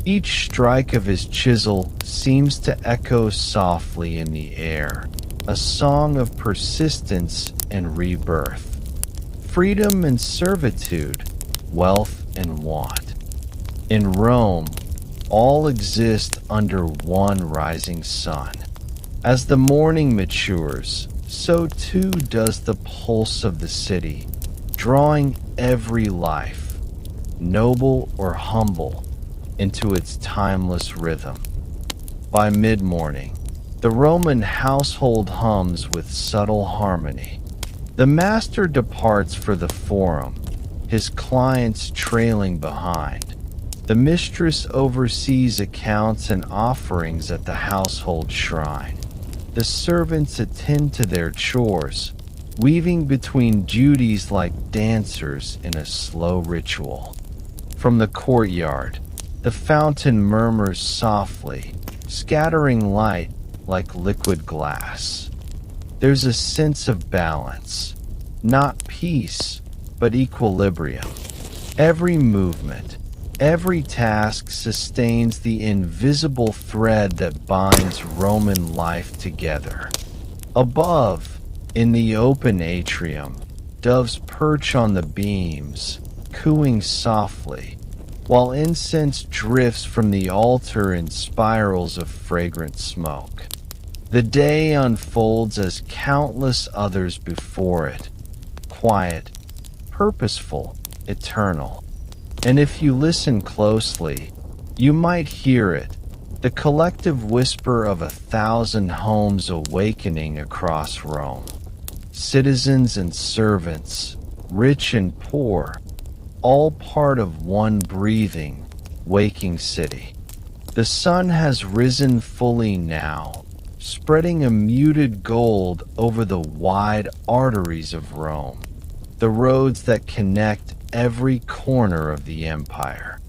Each strike of his chisel seems to echo softly in the air, a song of persistence and rebirth. Freedom and servitude, wealth and want. In Rome, all exist under one rising sun. As the morning matures, so too does the pulse of the city, drawing every life, noble or humble, into its timeless rhythm. By mid-morning, the Roman household hums with subtle harmony. The master departs for the forum, his clients trailing behind. The mistress oversees accounts and offerings at the household shrine. The servants attend to their chores, weaving between duties like dancers in a slow ritual. From the courtyard, the fountain murmurs softly, scattering light like liquid glass. There's a sense of balance, not peace, but equilibrium. Every movement, every task sustains the invisible thread that binds Roman life together. Above, in the open atrium, doves perch on the beams, cooing softly, while incense drifts from the altar in spirals of fragrant smoke. The day unfolds as countless others before it, quiet, purposeful, eternal. And if you listen closely, you might hear it, the collective whisper of 1,000 homes awakening across Rome. Citizens and servants, rich and poor, all part of one breathing, waking city. The sun has risen fully now, spreading a muted gold over the wide arteries of Rome, the roads that connect every corner of the empire.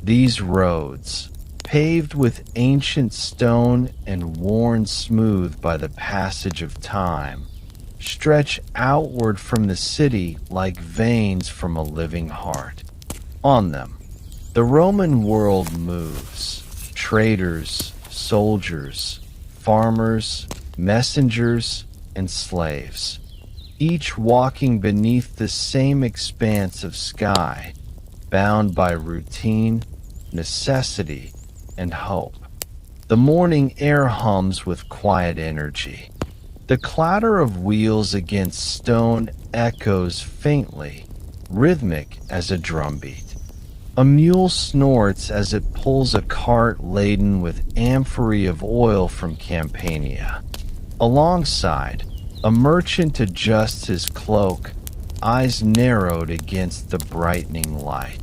These roads, paved with ancient stone and worn smooth by the passage of time, stretch outward from the city like veins from a living heart. On them, the Roman world moves. Traders, soldiers, farmers, messengers, and slaves, each walking beneath the same expanse of sky, bound by routine, necessity, and hope. The morning air hums with quiet energy. The clatter of wheels against stone echoes faintly, rhythmic as a drumbeat. A mule snorts as it pulls a cart laden with amphorae of oil from Campania. Alongside, a merchant adjusts his cloak, eyes narrowed against the brightening light.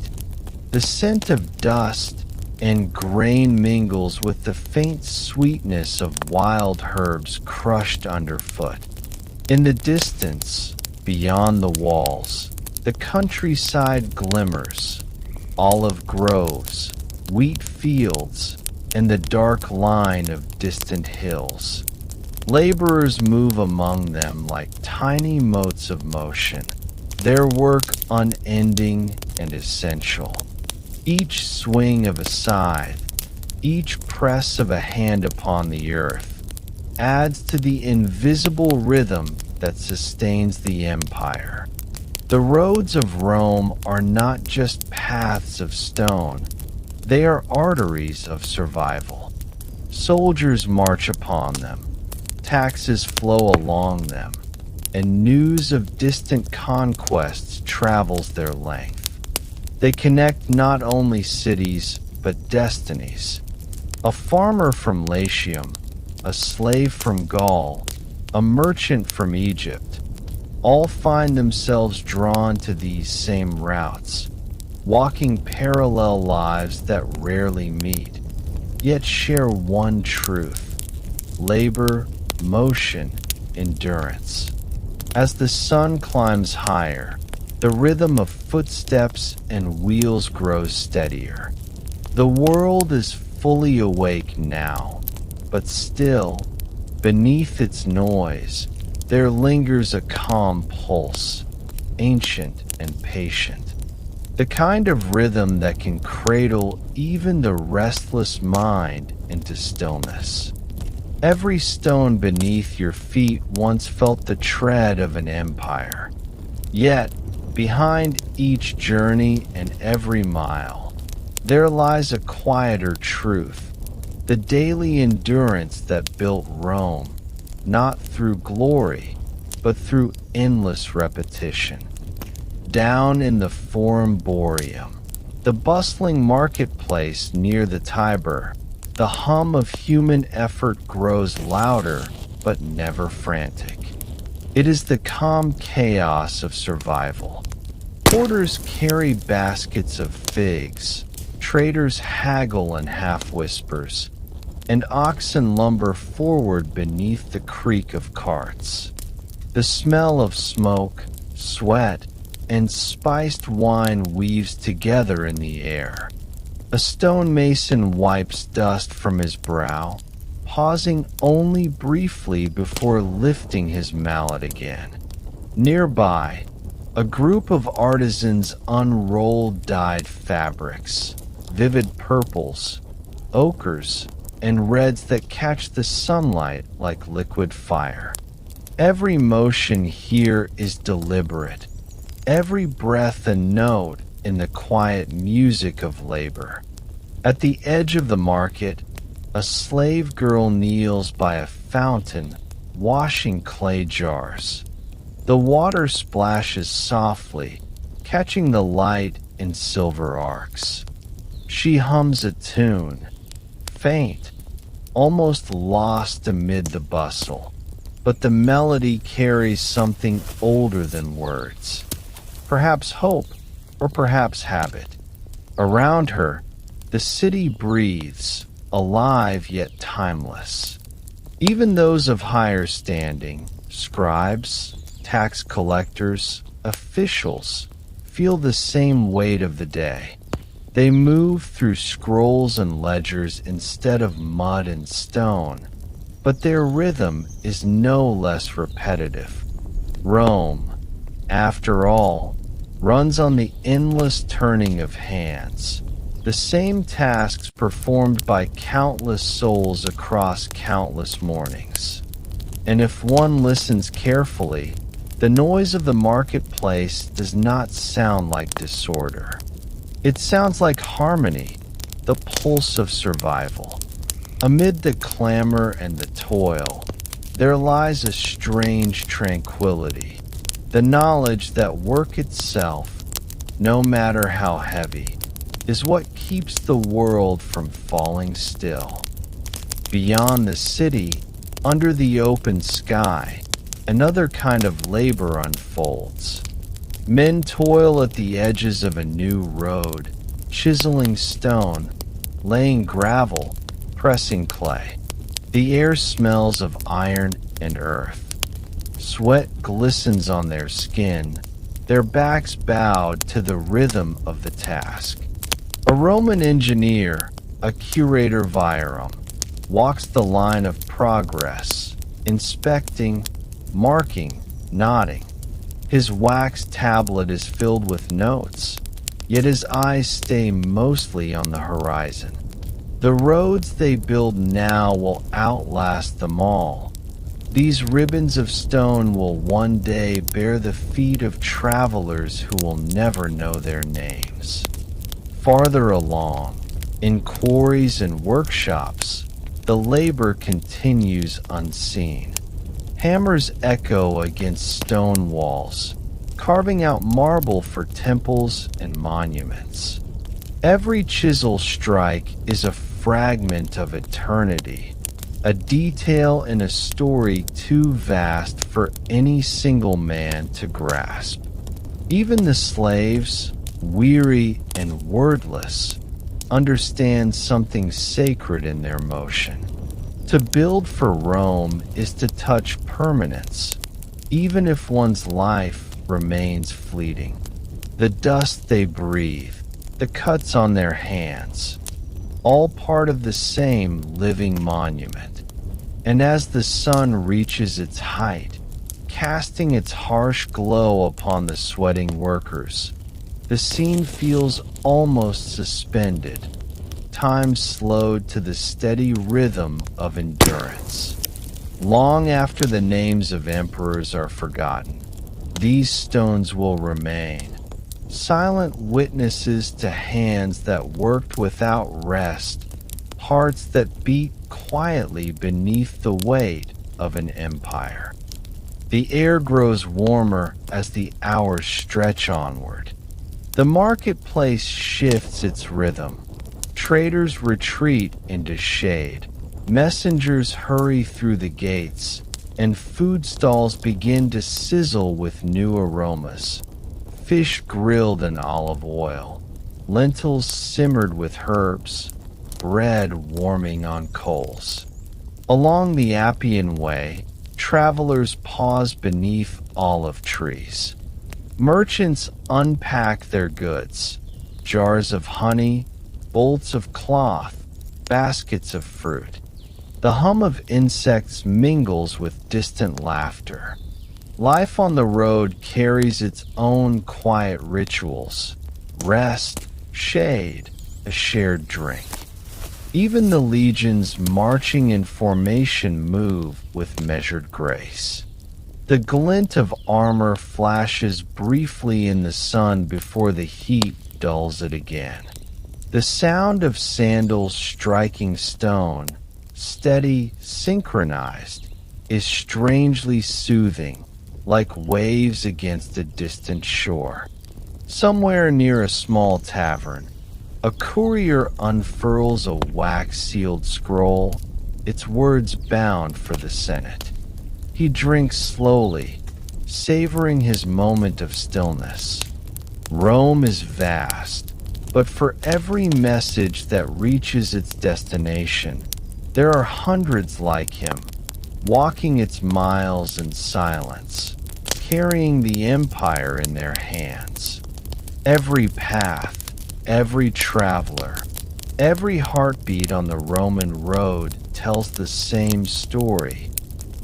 The scent of dust and grain mingles with the faint sweetness of wild herbs crushed underfoot. In the distance, beyond the walls, the countryside glimmers. Olive groves, wheat fields, and the dark line of distant hills. Laborers move among them like tiny motes of motion, their work unending and essential. Each swing of a scythe, each press of a hand upon the earth, adds to the invisible rhythm that sustains the empire. The roads of Rome are not just paths of stone, they are arteries of survival. Soldiers march upon them, taxes flow along them, and news of distant conquests travels their length. They connect not only cities, but destinies. A farmer from Latium, a slave from Gaul, a merchant from Egypt, all find themselves drawn to these same routes, walking parallel lives that rarely meet, yet share one truth: labor, motion, endurance. As the sun climbs higher, the rhythm of footsteps and wheels grows steadier. The world is fully awake now, but still, beneath its noise, there lingers a calm pulse, ancient and patient. The kind of rhythm that can cradle even the restless mind into stillness. Every stone beneath your feet once felt the tread of an empire. Yet, behind each journey and every mile, there lies a quieter truth, the daily endurance that built Rome, not through glory, but through endless repetition. Down in the Forum Boreum, the bustling marketplace near the Tiber, the hum of human effort grows louder, but never frantic. It is the calm chaos of survival. Porters carry baskets of figs, traders haggle in half-whispers, and oxen lumber forward beneath the creak of carts. The smell of smoke, sweat, and spiced wine weaves together in the air. A stonemason wipes dust from his brow, pausing only briefly before lifting his mallet again. Nearby, A group of artisans unroll dyed fabrics, vivid purples, ochres, and reds that catch the sunlight like liquid fire. Every motion here is deliberate, every breath a note in the quiet music of labor. At the edge of the market, a slave girl kneels by a fountain, washing clay jars. The water splashes softly, catching the light in silver arcs. She hums a tune, faint, almost lost amid the bustle, but the melody carries something older than words. Perhaps hope, or perhaps habit. Around her, the city breathes, alive yet timeless. Even those of higher standing, scribes, tax collectors, officials, feel the same weight of the day. They move through scrolls and ledgers instead of mud and stone, but their rhythm is no less repetitive. Rome, after all, runs on the endless turning of hands, the same tasks performed by countless souls across countless mornings. And if one listens carefully, the noise of the marketplace does not sound like disorder. It sounds like harmony, the pulse of survival. Amid the clamor and the toil, there lies a strange tranquility, the knowledge that work itself, no matter how heavy, is what keeps the world from falling still. Beyond the city, under the open sky, another kind of labor unfolds. Men toil at the edges of a new road, chiseling stone, laying gravel, pressing clay. The air smells of iron and earth. Sweat glistens on their skin, their backs bowed to the rhythm of the task. A Roman engineer, a curator viarum, walks the line of progress, inspecting, marking, nodding. His wax tablet is filled with notes, yet his eyes stay mostly on the horizon. The roads they build now will outlast them all. These ribbons of stone will one day bear the feet of travelers who will never know their names. Farther along, in quarries and workshops, the labor continues unseen. Hammers echo against stone walls, carving out marble for temples and monuments. Every chisel strike is a fragment of eternity, a detail in a story too vast for any single man to grasp. Even the slaves, weary and wordless, understand something sacred in their motion. To build for Rome is to touch permanence, even if one's life remains fleeting. The dust they breathe, the cuts on their hands, all part of the same living monument. And as the sun reaches its height, casting its harsh glow upon the sweating workers, the scene feels almost suspended, time slowed to the steady rhythm of endurance. Long after the names of emperors are forgotten, these stones will remain, silent witnesses to hands that worked without rest, hearts that beat quietly beneath the weight of an empire. The air grows warmer as the hours stretch onward. The marketplace shifts its rhythm. Traders retreat into shade. Messengers hurry through the gates, and food stalls begin to sizzle with new aromas. Fish grilled in olive oil, lentils simmered with herbs, bread warming on coals. Along the Appian Way, travelers pause beneath olive trees. Merchants unpack their goods, jars of honey, bolts of cloth, baskets of fruit. The hum of insects mingles with distant laughter. Life on the road carries its own quiet rituals: rest, shade, a shared drink. Even the legions marching in formation move with measured grace. The glint of armor flashes briefly in the sun before the heat dulls it again. The sound of sandals striking stone, steady, synchronized, is strangely soothing, like waves against a distant shore. Somewhere near a small tavern, a courier unfurls a wax-sealed scroll, its words bound for the Senate. He drinks slowly, savoring his moment of stillness. Rome is vast, but for every message that reaches its destination, there are hundreds like him, walking its miles in silence, carrying the empire in their hands. Every path, every traveler, every heartbeat on the Roman road tells the same story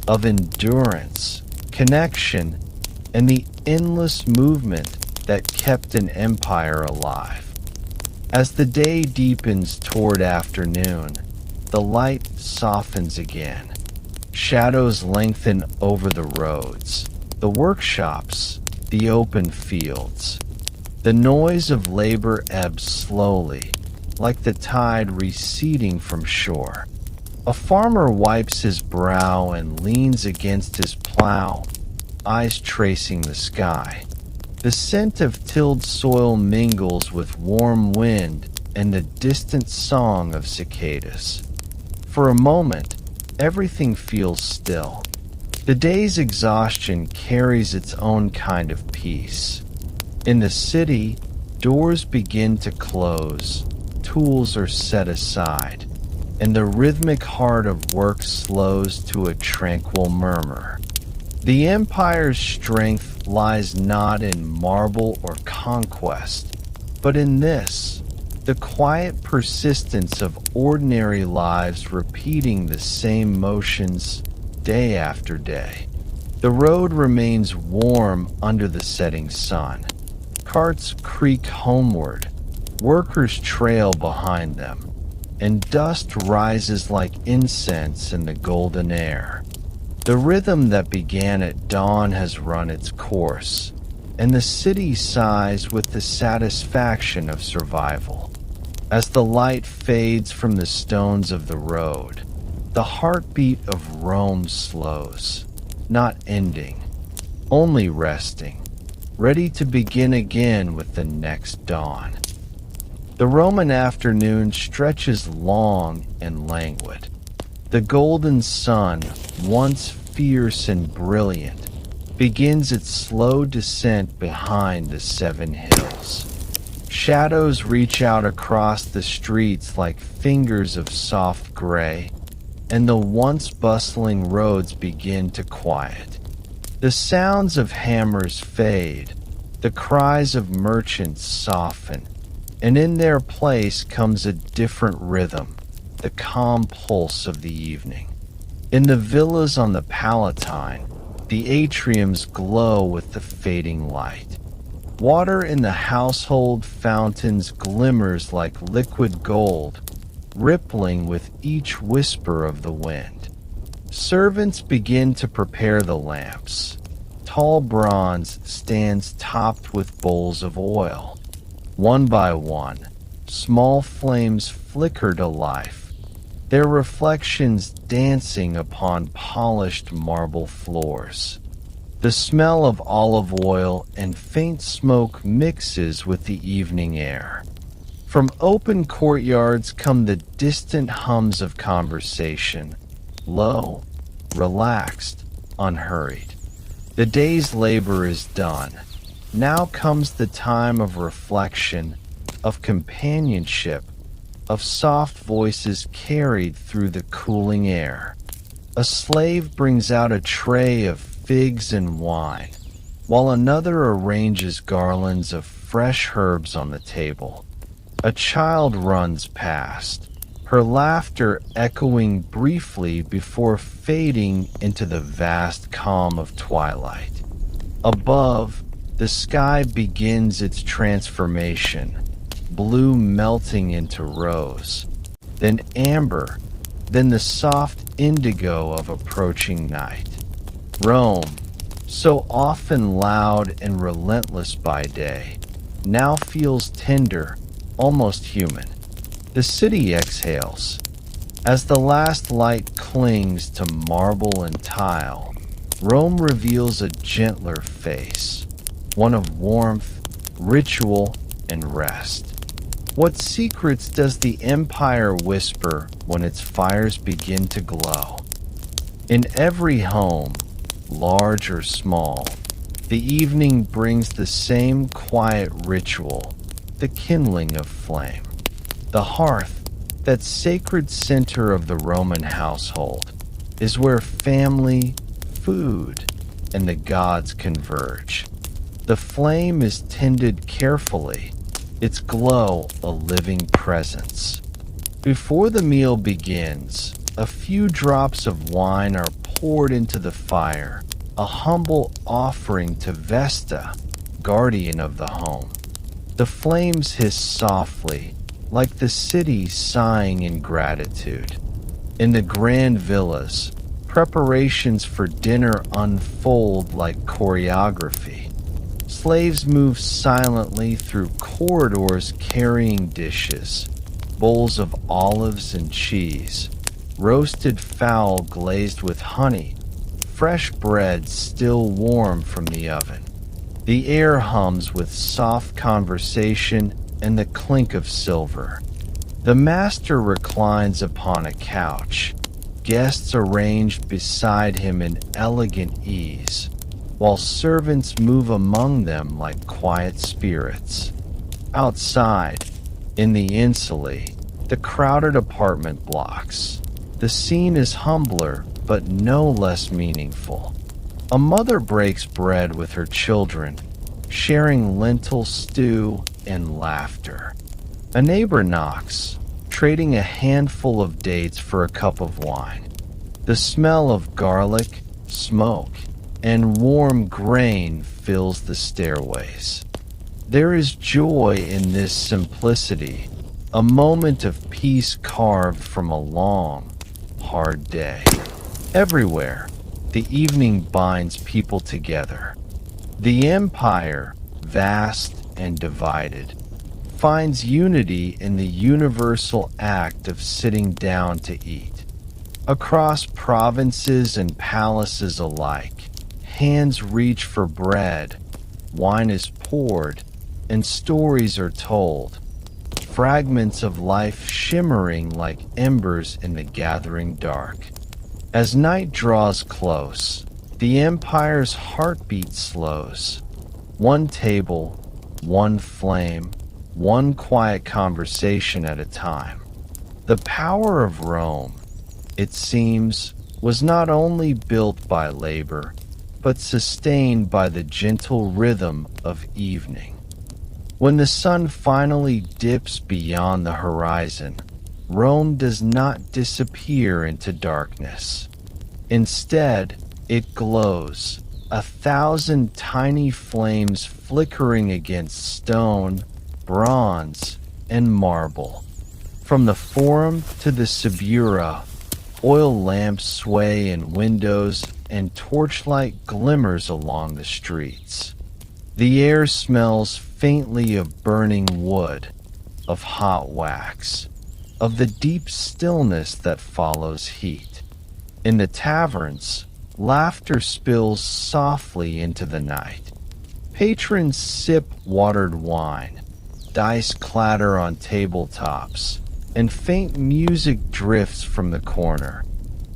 of endurance, connection, and the endless movement that kept an empire alive. As the day deepens toward afternoon, the light softens again. Shadows lengthen over the roads, the workshops, the open fields. The noise of labor ebbs slowly, like the tide receding from shore. A farmer wipes his brow and leans against his plow, eyes tracing the sky. The scent of tilled soil mingles with warm wind and the distant song of cicadas. For a moment, everything feels still. The day's exhaustion carries its own kind of peace. In the city, doors begin to close, tools are set aside, and the rhythmic heart of work slows to a tranquil murmur. The empire's strength lies not in marble or conquest, but in this, the quiet persistence of ordinary lives repeating the same motions day after day. The road remains warm under the setting sun. Carts creak homeward, workers trail behind them, and dust rises like incense in the golden air. The rhythm that began at dawn has run its course, and the city sighs with the satisfaction of survival. As the light fades from the stones of the road, the heartbeat of Rome slows, not ending, only resting, ready to begin again with the next dawn. The Roman afternoon stretches long and languid. The golden sun, once fierce and brilliant, begins its slow descent behind the 7 hills. Shadows reach out across the streets like fingers of soft gray, and the once bustling roads begin to quiet. The sounds of hammers fade, the cries of merchants soften, and in their place comes a different rhythm, the calm pulse of the evening. In the villas on the Palatine, the atriums glow with the fading light. Water in the household fountains glimmers like liquid gold, rippling with each whisper of the wind. Servants begin to prepare the lamps. Tall bronze stands topped with bowls of oil. One by one, small flames flicker to life, their reflections dancing upon polished marble floors. The smell of olive oil and faint smoke mixes with the evening air. From open courtyards come the distant hums of conversation, low, relaxed, unhurried. The day's labor is done. Now comes the time of reflection, of companionship, of soft voices carried through the cooling air. A slave brings out a tray of figs and wine, while another arranges garlands of fresh herbs on the table. A child runs past, her laughter echoing briefly before fading into the vast calm of twilight. Above, the sky begins its transformation, blue melting into rose, then amber, then the soft indigo of approaching night. Rome, so often loud and relentless by day, now feels tender, almost human. The city exhales. As the last light clings to marble and tile, Rome reveals a gentler face, one of warmth, ritual, and rest. What secrets does the empire whisper when its fires begin to glow? In every home, large or small, the evening brings the same quiet ritual, the kindling of flame. The hearth, that sacred center of the Roman household, is where family, food, and the gods converge. The flame is tended carefully, its glow a living presence. Before the meal begins, a few drops of wine are poured into the fire, a humble offering to Vesta, guardian of the home. The flames hiss softly, like the city sighing in gratitude. In the grand villas, preparations for dinner unfold like choreography. Slaves move silently through corridors carrying dishes, bowls of olives and cheese, roasted fowl glazed with honey, fresh bread still warm from the oven. The air hums with soft conversation and the clink of silver. The master reclines upon a couch, guests arranged beside him in elegant ease, while servants move among them like quiet spirits. Outside, in the insulae, the crowded apartment blocks, the scene is humbler but no less meaningful. A mother breaks bread with her children, sharing lentil stew and laughter. A neighbor knocks, trading a handful of dates for a cup of wine. The smell of garlic, smoke, and warm grain fills the stairways. There is joy in this simplicity, a moment of peace carved from a long, hard day. Everywhere, the evening binds people together. The empire, vast and divided, finds unity in the universal act of sitting down to eat. Across provinces and palaces alike, hands reach for bread, wine is poured, and stories are told, fragments of life shimmering like embers in the gathering dark. As night draws close, the empire's heartbeat slows. One table, one flame, one quiet conversation at a time. The power of Rome, it seems, was not only built by labor, but sustained by the gentle rhythm of evening. When the sun finally dips beyond the horizon, Rome does not disappear into darkness. Instead, it glows, 1,000 tiny flames flickering against stone, bronze, and marble. From the Forum to the Subura, oil lamps sway in windows and torchlight glimmers along the streets. The air smells faintly of burning wood, of hot wax, of the deep stillness that follows heat. In the taverns, laughter spills softly into the night. Patrons sip watered wine, dice clatter on tabletops, and faint music drifts from the corner.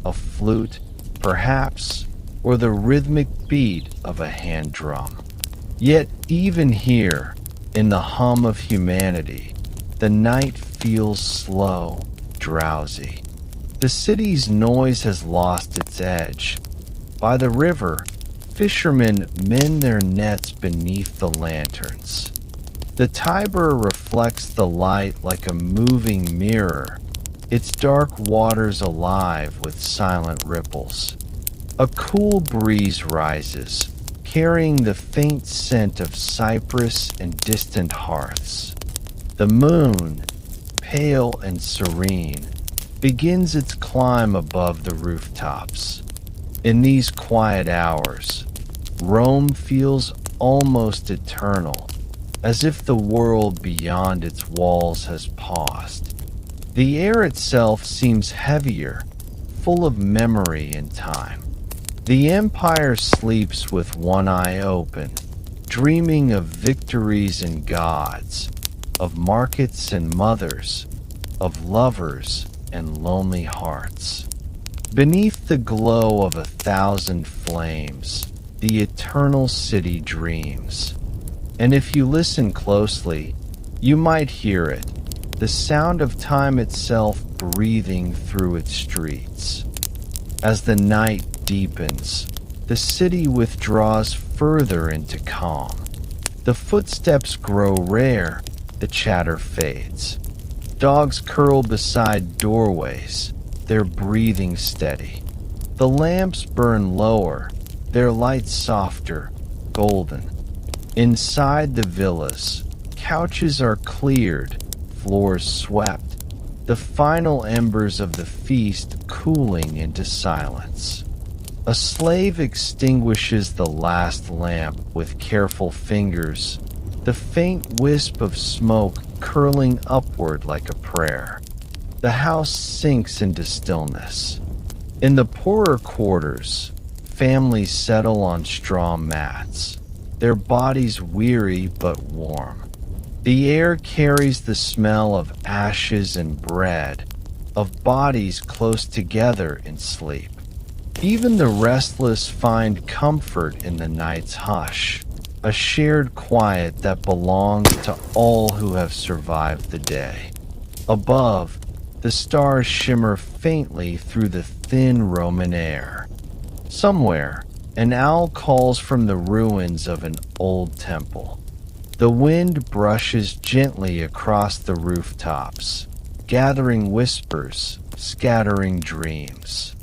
A flute, perhaps, or the rhythmic beat of a hand drum. Yet even here, in the hum of humanity, the night feels slow, drowsy. The city's noise has lost its edge. By the river, fishermen mend their nets beneath the lanterns. The Tiber reflects the light like a moving mirror, its dark waters alive with silent ripples. A cool breeze rises, carrying the faint scent of cypress and distant hearths. The moon, pale and serene, begins its climb above the rooftops. In these quiet hours, Rome feels almost eternal, as if the world beyond its walls has paused. The air itself seems heavier, full of memory and time. The empire sleeps with one eye open, dreaming of victories and gods, of markets and mothers, of lovers and lonely hearts. Beneath the glow of 1,000 flames, the eternal city dreams. And if you listen closely, you might hear it, the sound of time itself breathing through its streets. As the night deepens, the city withdraws further into calm. The footsteps grow rare, the chatter fades. Dogs curl beside doorways, their breathing steady. The lamps burn lower, their light softer, golden. Inside the villas, couches are cleared, floors swept, the final embers of the feast cooling into silence. A slave extinguishes the last lamp with careful fingers, the faint wisp of smoke curling upward like a prayer. The house sinks into stillness. In the poorer quarters, families settle on straw mats, their bodies weary but warm. The air carries the smell of ashes and bread, of bodies close together in sleep. Even the restless find comfort in the night's hush, a shared quiet that belongs to all who have survived the day. Above, the stars shimmer faintly through the thin Roman air. Somewhere, an owl calls from the ruins of an old temple. The wind brushes gently across the rooftops, gathering whispers, scattering dreams.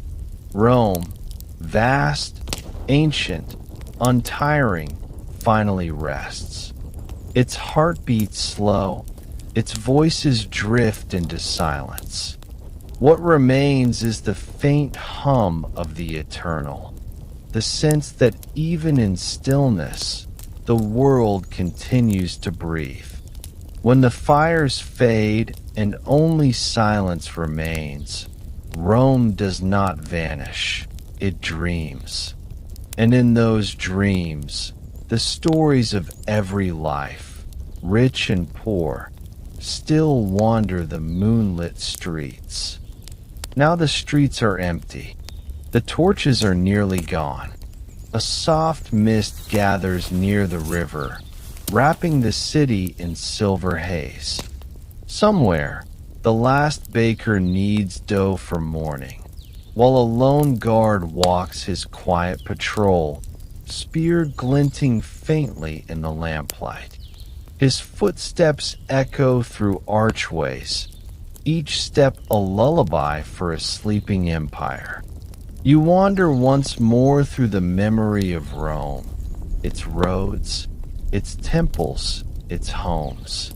Rome, vast, ancient, untiring, finally rests. Its heart beats slow, its voices drift into silence. What remains is the faint hum of the eternal, the sense that even in stillness, the world continues to breathe. When the fires fade and only silence remains, Rome does not vanish, it dreams. And in those dreams, the stories of every life, rich and poor, still wander the moonlit streets. Now the streets are empty. The torches are nearly gone. A soft mist gathers near the river, wrapping the city in silver haze. Somewhere, the last baker kneads dough for morning, while a lone guard walks his quiet patrol, spear glinting faintly in the lamplight. His footsteps echo through archways, each step a lullaby for a sleeping empire. You wander once more through the memory of Rome, its roads, its temples, its homes.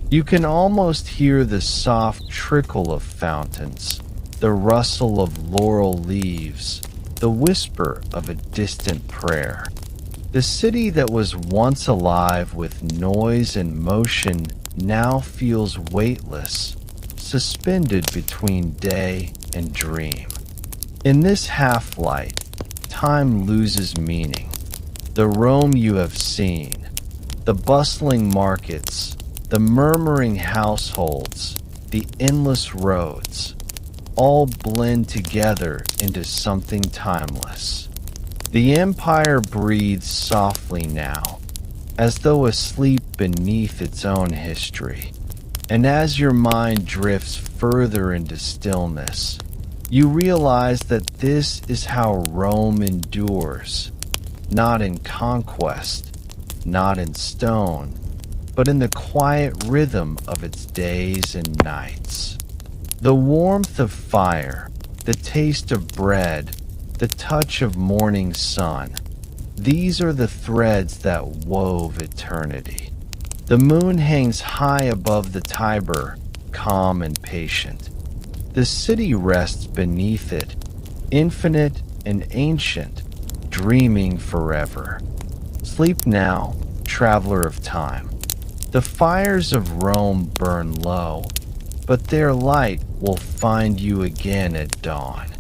You can almost hear the soft trickle of fountains, the rustle of laurel leaves, the whisper of a distant prayer. The city that was once alive with noise and motion now feels weightless, suspended between day and dream. In this half-light, time loses meaning. The Rome you have seen, the bustling markets, the murmuring households, the endless roads, all blend together into something timeless. The empire breathes softly now, as though asleep beneath its own history. And as your mind drifts further into stillness, you realize that this is how Rome endures, not in conquest, not in stone, but in the quiet rhythm of its days and nights. The warmth of fire, the taste of bread, the touch of morning sun, These are the threads that wove eternity. The moon hangs high above the Tiber, calm and patient. The city rests beneath it, infinite and ancient, dreaming forever. Sleep now, traveler of time. The fires of Rome burn low, but their light will find you again at dawn.